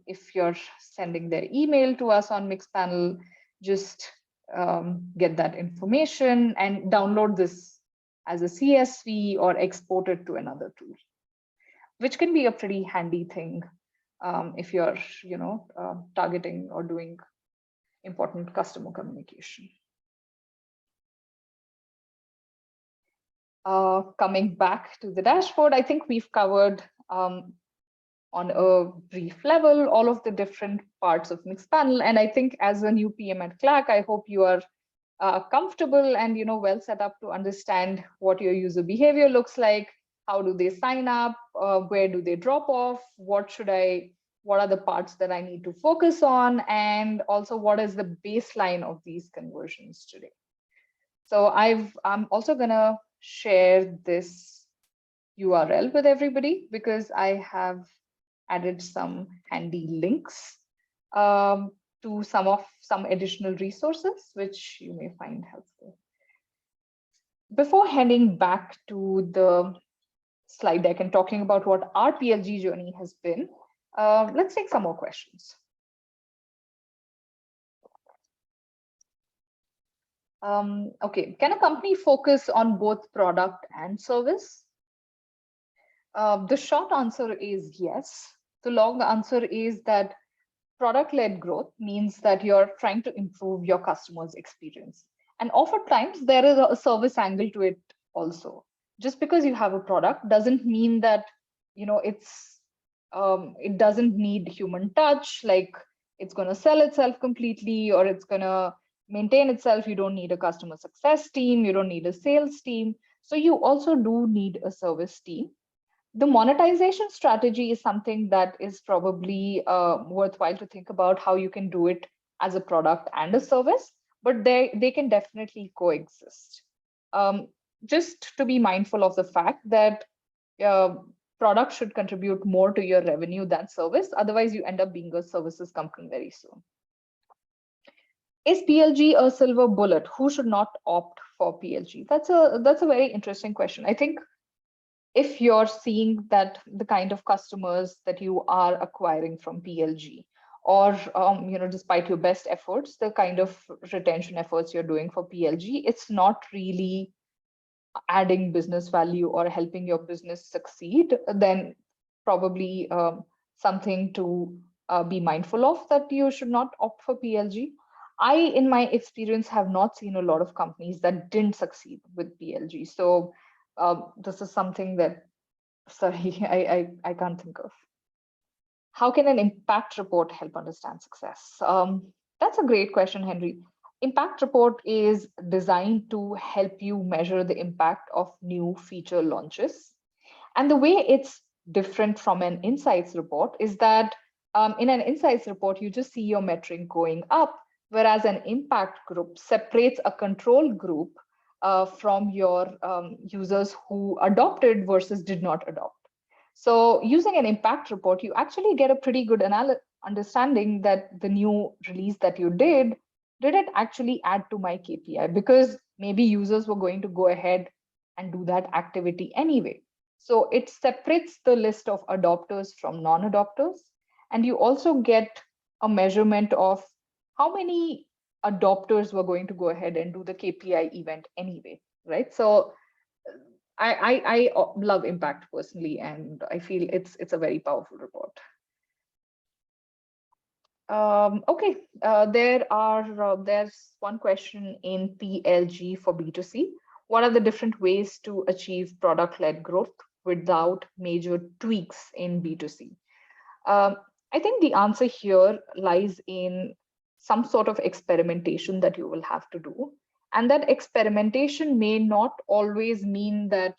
Speaker 1: if you're sending their email to us on Mixpanel, just get that information and download this as a CSV or export it to another tool, which can be a pretty handy thing if you're targeting or doing important customer communication. Coming back to the dashboard, I think we've covered on a brief level all of the different parts of Mixpanel. And I think as a new PM at Clack, I hope you are comfortable and well set up to understand what your user behavior looks like. How do they sign up? Where do they drop off? What are the parts that I need to focus on? And also, what is the baseline of these conversions today? So I'm also gonna share this URL with everybody because I have added some handy links to some additional resources which you may find helpful. Before heading back to the slide deck and talking about what our PLG journey has been, let's take some more questions. Okay, can a company focus on both product and service? The short answer is yes. The long answer is that product-led growth means that you're trying to improve your customer's experience. And oftentimes there is a service angle to it also. Just because you have a product doesn't mean that it doesn't need human touch, like it's going to sell itself completely or it's going to maintain itself. You don't need a customer success team, you don't need a sales team. So you also do need a service team. The monetization strategy is something that is probably worthwhile to think about how you can do it as a product and a service, but they can definitely coexist. Just to be mindful of the fact that product should contribute more to your revenue than service. Otherwise, you end up being a services company very soon. Is PLG a silver bullet? Who should not opt for PLG? That's a very interesting question. I think if you're seeing that the kind of customers that you are acquiring from PLG, or despite your best efforts, the kind of retention efforts you're doing for PLG, it's not really adding business value or helping your business succeed, then probably something to be mindful of, that you should not opt for PLG. I, in my experience, have not seen a lot of companies that didn't succeed with PLG. So this is something that, sorry, I can't think of. How can an impact report help understand success? That's a great question, Henry. Impact report is designed to help you measure the impact of new feature launches. And the way it's different from an insights report is that in an insights report, you just see your metric going up, whereas an impact group separates a control group from your users who adopted versus did not adopt. So using an impact report, you actually get a pretty good understanding that the new release that you did it actually add to my KPI? Because maybe users were going to go ahead and do that activity anyway. So it separates the list of adopters from non-adopters. And you also get a measurement of how many adopters were going to go ahead and do the KPI event anyway, right? So I love impact personally, and I feel it's a very powerful report. Okay, there's one question in PLG for B2C. What are the different ways to achieve product-led growth without major tweaks in B2C? I think the answer here lies in some sort of experimentation that you will have to do. And that experimentation may not always mean that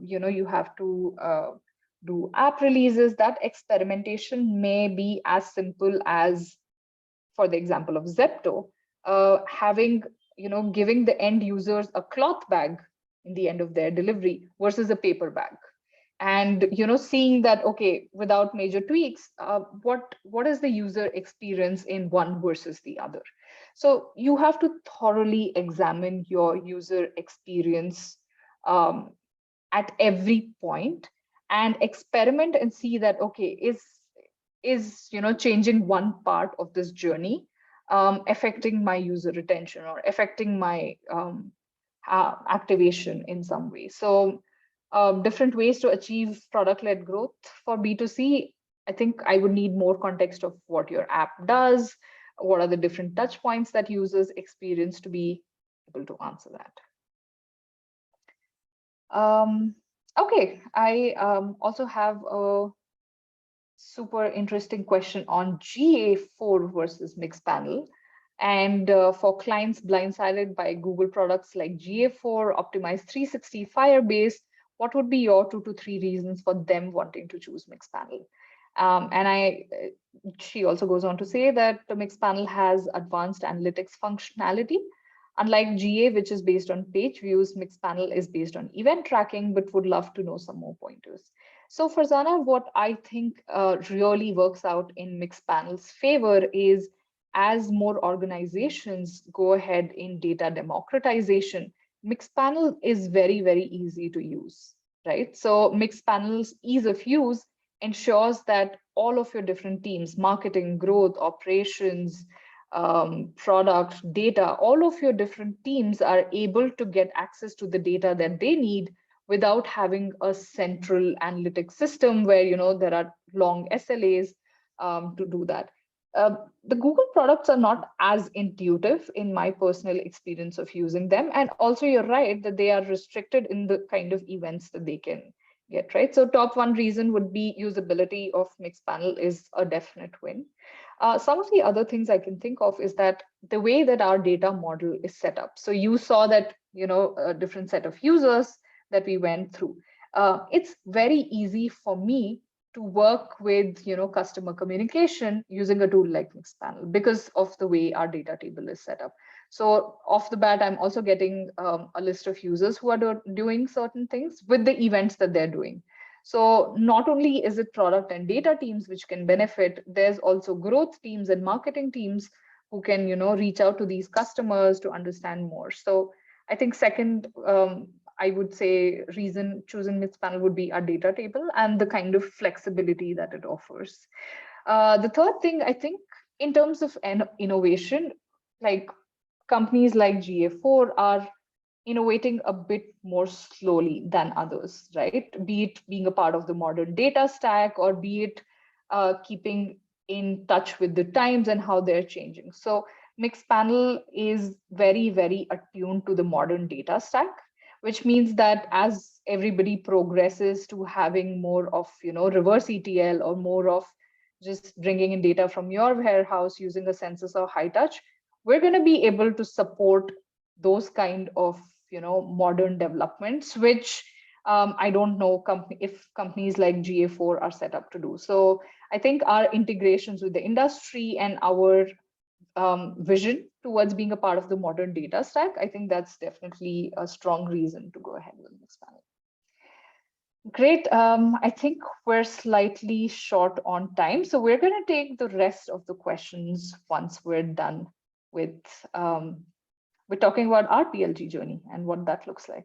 Speaker 1: you have to do app releases. That experimentation may be as simple as, for the example of Zepto, giving the end users a cloth bag in the end of their delivery versus a paper bag. And seeing that, okay, without major tweaks, what is the user experience in one versus the other? So you have to thoroughly examine your user experience at every point and experiment and see that, okay, is changing one part of this journey affecting my user retention or affecting my activation in some way. So different ways to achieve product-led growth for B2C. I think I would need more context of what your app does, what are the different touch points that users experience to be able to answer that. Okay, I also have a super interesting question on GA4 versus Mixpanel. And for clients blindsided by Google products like GA4, Optimize 360, Firebase, what would be your 2 to 3 reasons for them wanting to choose Mixpanel? And she also goes on to say that the Mixpanel has advanced analytics functionality. Unlike GA, which is based on page views, Mixpanel is based on event tracking, but would love to know some more pointers. So Farzana, what I think really works out in Mixpanel's favor is, as more organizations go ahead in data democratization, Mixpanel is very, very easy to use, right? So Mixpanel's ease of use ensures that all of your different teams, marketing, growth, operations, product, data, all of your different teams are able to get access to the data that they need without having a central analytics system where there are long SLAs to do that. The Google products are not as intuitive in my personal experience of using them. And also you're right that they are restricted in the kind of events that they can get, right? So top one reason would be usability of Mixpanel is a definite win. Some of the other things I can think of is that the way that our data model is set up. So you saw that, a different set of users that we went through. It's very easy for me to work with, customer communication using a tool like Mixpanel because of the way our data table is set up. So off the bat, I'm also getting a list of users who are doing certain things with the events that they're doing. So not only is it product and data teams which can benefit, there's also growth teams and marketing teams who can, reach out to these customers to understand more. So I think second, I would say reason choosing Mixpanel would be our data table and the kind of flexibility that it offers. The third thing, I think, in terms of innovation, like companies like GA4 are innovating a bit more slowly than others, right? Be it being a part of the modern data stack or be it keeping in touch with the times and how they're changing. So Mixpanel is very, very attuned to the modern data stack, which means that as everybody progresses to having more of, reverse ETL or more of just bringing in data from your warehouse using a census or high touch, we're going to be able to support those kind of modern developments, which I don't know if companies like GA4 are set up to do. So I think our integrations with the industry and our vision towards being a part of the modern data stack, I think that's definitely a strong reason to go ahead with Mixpanel. Great. I think we're slightly short on time, so we're going to take the rest of the questions once we're done with we're talking about our PLG journey and what that looks like.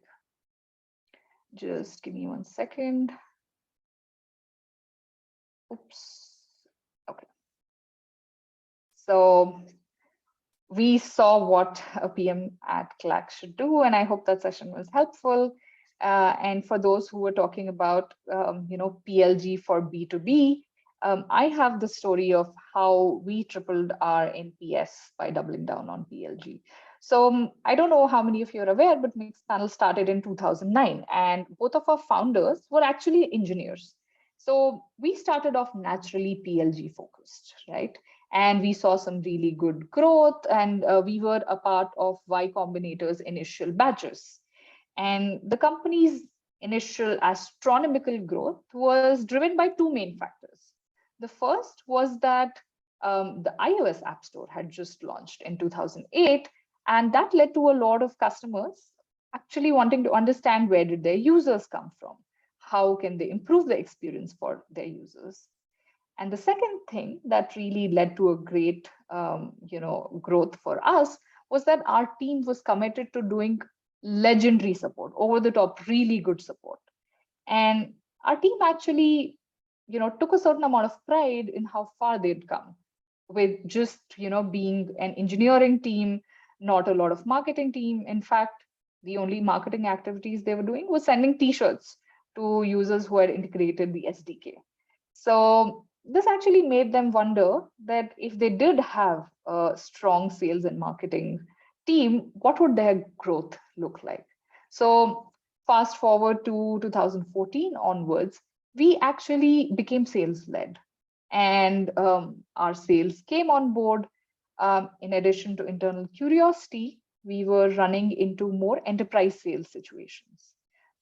Speaker 1: Just give me 1 second. Oops. Okay. So we saw what a PM at Clack should do, and I hope that session was helpful. And for those who were talking about, PLG for B2B, I have the story of how we tripled our NPS by doubling down on PLG. So I don't know how many of you are aware, but Mixpanel started in 2009, and both of our founders were actually engineers. So we started off naturally PLG focused, right? And we saw some really good growth, and we were a part of Y Combinator's initial batches. And the company's initial astronomical growth was driven by two main factors. The first was that the iOS App Store had just launched in 2008, and that led to a lot of customers actually wanting to understand where did their users come from? How can they improve the experience for their users? And the second thing that really led to a great growth for us was that our team was committed to doing legendary support, over the top, really good support. And our team actually, took a certain amount of pride in how far they'd come with just, being an engineering team, not a lot of marketing team. In fact, the only marketing activities they were doing was sending t-shirts to users who had integrated the SDK. So this actually made them wonder that if they did have a strong sales and marketing team, what would their growth look like? So fast forward to 2014 onwards, we actually became sales led, and our sales came on board. In addition to internal curiosity, we were running into more enterprise sales situations.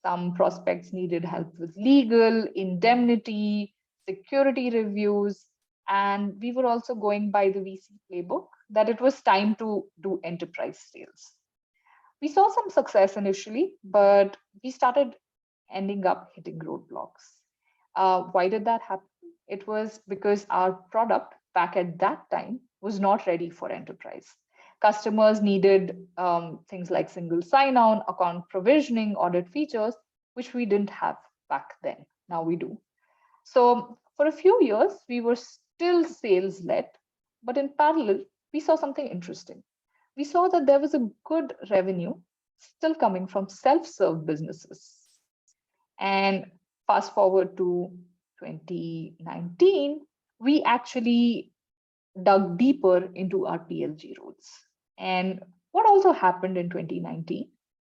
Speaker 1: Some prospects needed help with legal, indemnity, security reviews, and we were also going by the VC playbook that it was time to do enterprise sales. We saw some success initially, but we started ending up hitting roadblocks. Why did that happen? It was because our product back at that time was not ready for enterprise. Customers needed things like single sign-on, account provisioning, audit features, which we didn't have back then. Now we do. So for a few years, we were still sales-led, but in parallel, we saw something interesting. We saw that there was a good revenue still coming from self-serve businesses. And fast forward to 2019, we actually dug deeper into our PLG roles. And what also happened in 2019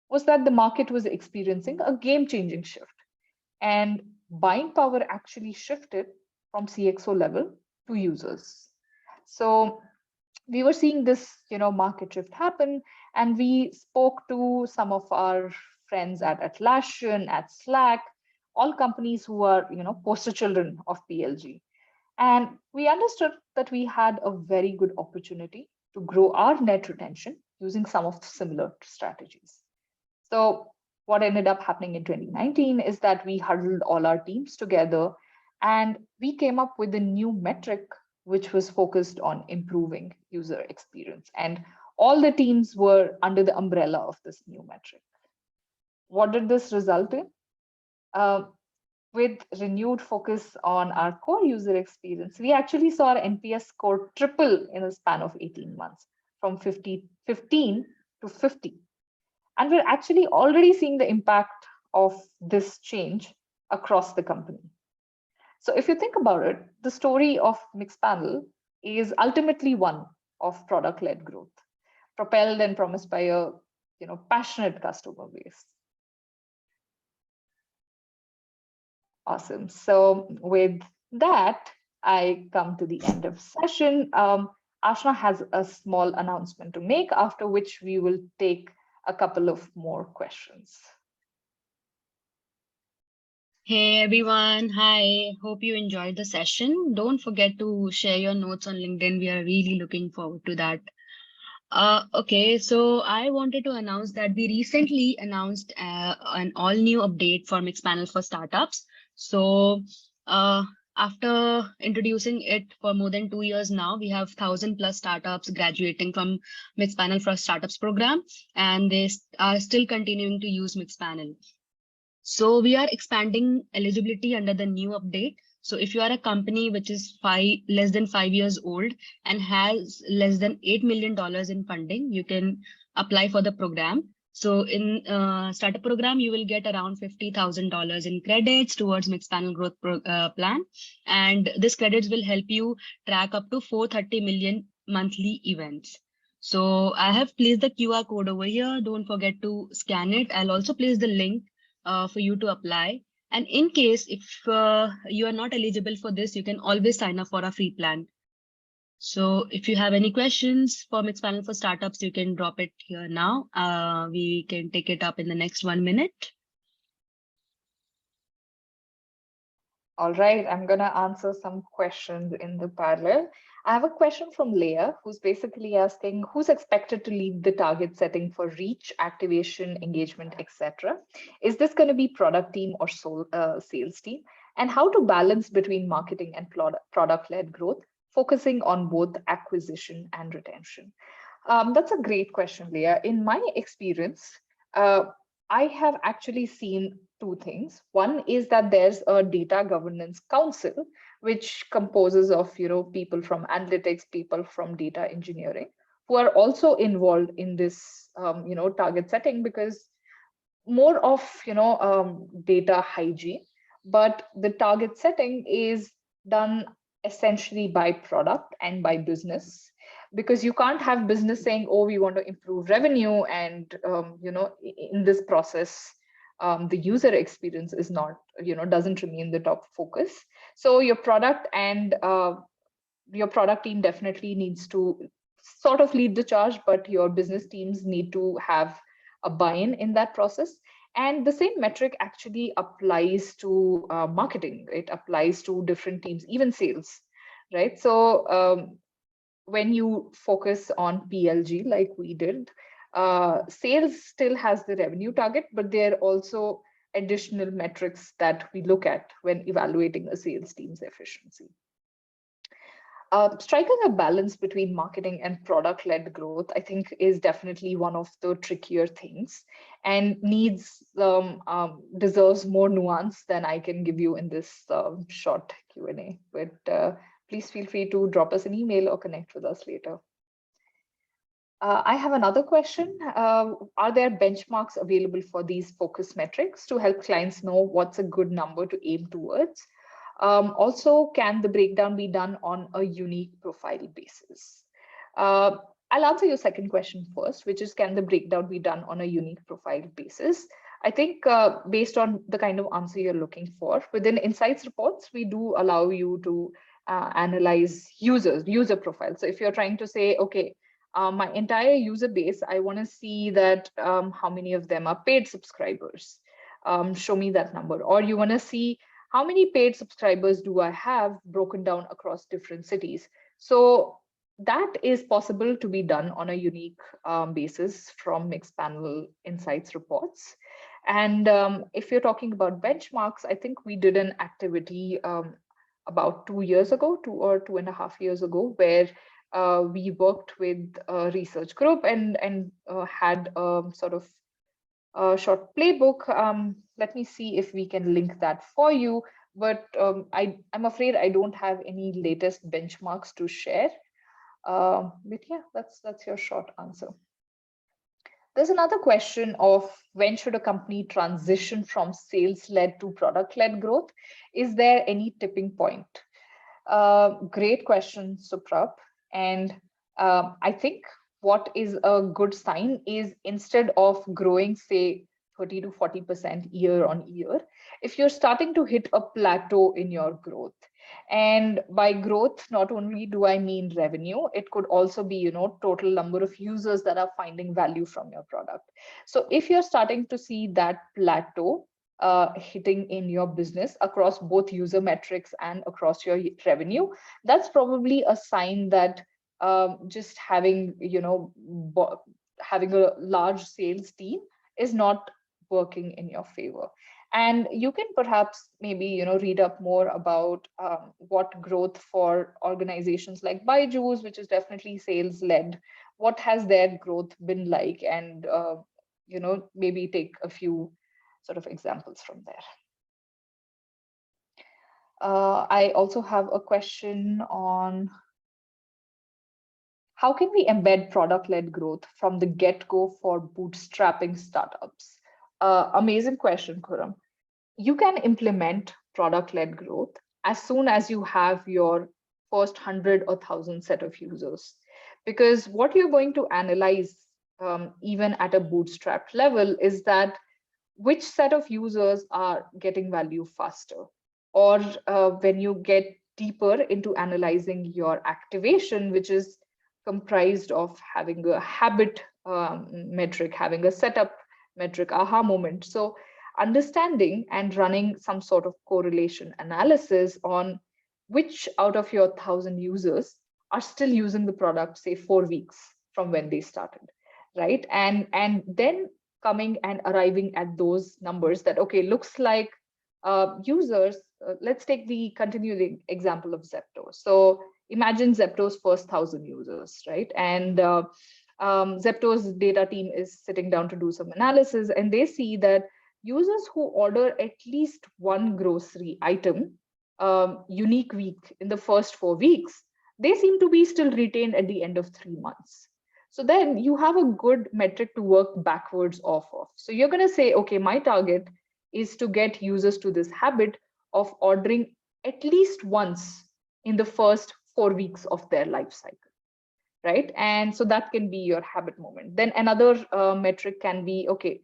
Speaker 1: was that the market was experiencing a game-changing shift. And buying power actually shifted from CXO level to users. So we were seeing this, market shift happen, and we spoke to some of our friends at Atlassian, at Slack, all companies who are, poster children of PLG. And we understood that we had a very good opportunity to grow our net retention using some of the similar strategies. So what ended up happening in 2019 is that we huddled all our teams together and we came up with a new metric which was focused on improving user experience. And all the teams were under the umbrella of this new metric. What did this result in? With renewed focus on our core user experience, we actually saw our NPS score triple in a span of 18 months, from 15 to 50. And we're actually already seeing the impact of this change across the company. So if you think about it, the story of Mixpanel is ultimately one of product-led growth, propelled and promised by a passionate customer base. Awesome. So with that, I come to the end of session. Ashna has a small announcement to make, after which we will take a couple of more questions.
Speaker 2: Hey everyone, hi. Hope you enjoyed the session. Don't forget to share your notes on LinkedIn. We are really looking forward to that. Okay, so I wanted to announce that we recently announced an all new update for Mixpanel for startups. So after introducing it for more than 2 years now, we have 1,000+ startups graduating from Mixpanel for Startups program, and they are still continuing to use Mixpanel. So we are expanding eligibility under the new update. So if you are a company which is less than 5 years old and has less than $8 million in funding, you can apply for the program. So in startup program, you will get around $50,000 in credits towards Mixpanel growth plan. And this credits will help you track up to 430 million monthly events. So I have placed the QR code over here. Don't forget to scan it. I'll also place the link for you to apply. And in case if you are not eligible for this, you can always sign up for a free plan. So if you have any questions for Mixpanel for startups, you can drop it here now. We can take it up in the next 1 minute.
Speaker 1: All right, I'm going to answer some questions in the parallel. I have a question from Leah, who's basically asking who's expected to lead the target setting for reach, activation, engagement, etc. Is this going to be product team or sales team? And how to balance between marketing and product-led growth, focusing on both acquisition and retention? That's a great question, Leah. In my experience, I have actually seen two things. One is that there's a data governance council, which composes of people from analytics, people from data engineering, who are also involved in this target setting, because more of data hygiene, but the target setting is done essentially by product and by business, because you can't have business saying, oh, we want to improve revenue, and in this process the user experience is not doesn't remain the top focus. So your product and your product team definitely needs to sort of lead the charge, but your business teams need to have a buy-in in that process. And the same metric actually applies to marketing. It applies to different teams, even sales, right? So when you focus on PLG like we did, sales still has the revenue target, but there are also additional metrics that we look at when evaluating a sales team's efficiency. Striking a balance between marketing and product-led growth, I think, is definitely one of the trickier things, and deserves more nuance than I can give you in this short Q&A. But please feel free to drop us an email or connect with us later. I have another question. Are there benchmarks available for these focus metrics to help clients know what's a good number to aim towards? Also, can the breakdown be done on a unique profile basis? I'll answer your second question first, which is, can the breakdown be done on a unique profile basis? I think based on the kind of answer you're looking for, within Insights reports, we do allow you to analyze user profiles. So if you're trying to say, okay, my entire user base, I want to see that how many of them are paid subscribers. show me that number. Or you want to see how many paid subscribers do I have broken down across different cities. So that is possible to be done on a unique basis from Mixpanel Insights reports. And if you're talking about benchmarks, I think we did an activity about 2 years ago, 2.5 years ago, where we worked with a research group and had sort of a short playbook. Let me see if we can link that for you. But I'm afraid I don't have any latest benchmarks to share. But yeah, that's your short answer. There's another question of when should a company transition from sales-led to product-led growth? Is there any tipping point? Great question, Suprab. And I think what is a good sign is instead of growing, say, 30 to 40% year on year, if you're starting to hit a plateau in your growth, and by growth, not only do I mean revenue, it could also be, total number of users that are finding value from your product. So if you're starting to see that plateau hitting in your business across both user metrics and across your revenue, that's probably a sign that just having, having a large sales team is not working in your favor. And you can perhaps maybe read up more about what growth for organizations like Byju's, which is definitely sales led, what has their growth been like, and maybe take a few sort of examples from there. I also have a question on how can we embed product-led growth from the get-go for bootstrapping startups? Amazing question, Khurram. You can implement product-led growth as soon as you have your first 100 or 1,000 set of users. Because what you're going to analyze, even at a bootstrap level, is that which set of users are getting value faster. Or when you get deeper into analyzing your activation, which is comprised of having a habit metric, having a setup metric, aha moment. So understanding and running some sort of correlation analysis on which out of your 1,000 users are still using the product, say 4 weeks from when they started, right? And then coming and arriving at those numbers that, okay, looks like users, let's take the continuing example of Zepto. So imagine Zepto's first 1,000 users, right? And Zepto's data team is sitting down to do some analysis, and they see that users who order at least one grocery item unique week in the first 4 weeks, they seem to be still retained at the end of 3 months. So then you have a good metric to work backwards off of. So you're going to say, okay, my target is to get users to this habit of ordering at least once in the first 4 weeks of their life cycle, right? And so that can be your habit moment. Then another metric can be, okay,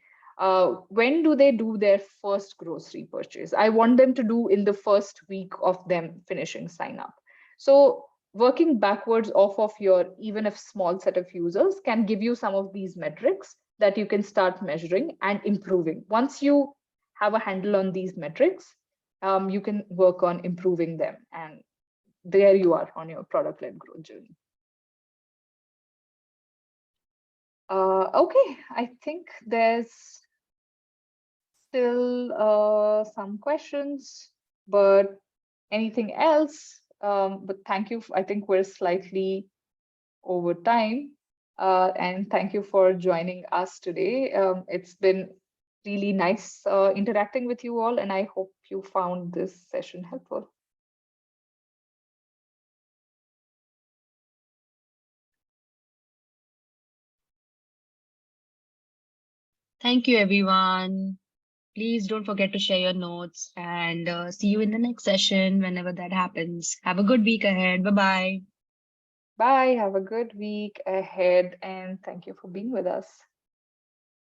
Speaker 1: when do they do their first grocery purchase? I want them to do in the first week of them finishing sign up. So working backwards off of your, even if small set of users, can give you some of these metrics that you can start measuring and improving. Once you have a handle on these metrics, you can work on improving them. And there you are on your product-led growth journey. Okay, I think there's still some questions, but anything else? But thank you. I think we're slightly over time. And thank you for joining us today. It's been really nice interacting with you all, and I hope you found this session helpful.
Speaker 2: Thank you, everyone. Please don't forget to share your notes, and see you in the next session whenever that happens. Have a good week ahead. Bye-bye.
Speaker 1: Bye. Have a good week ahead, and thank you for being with us.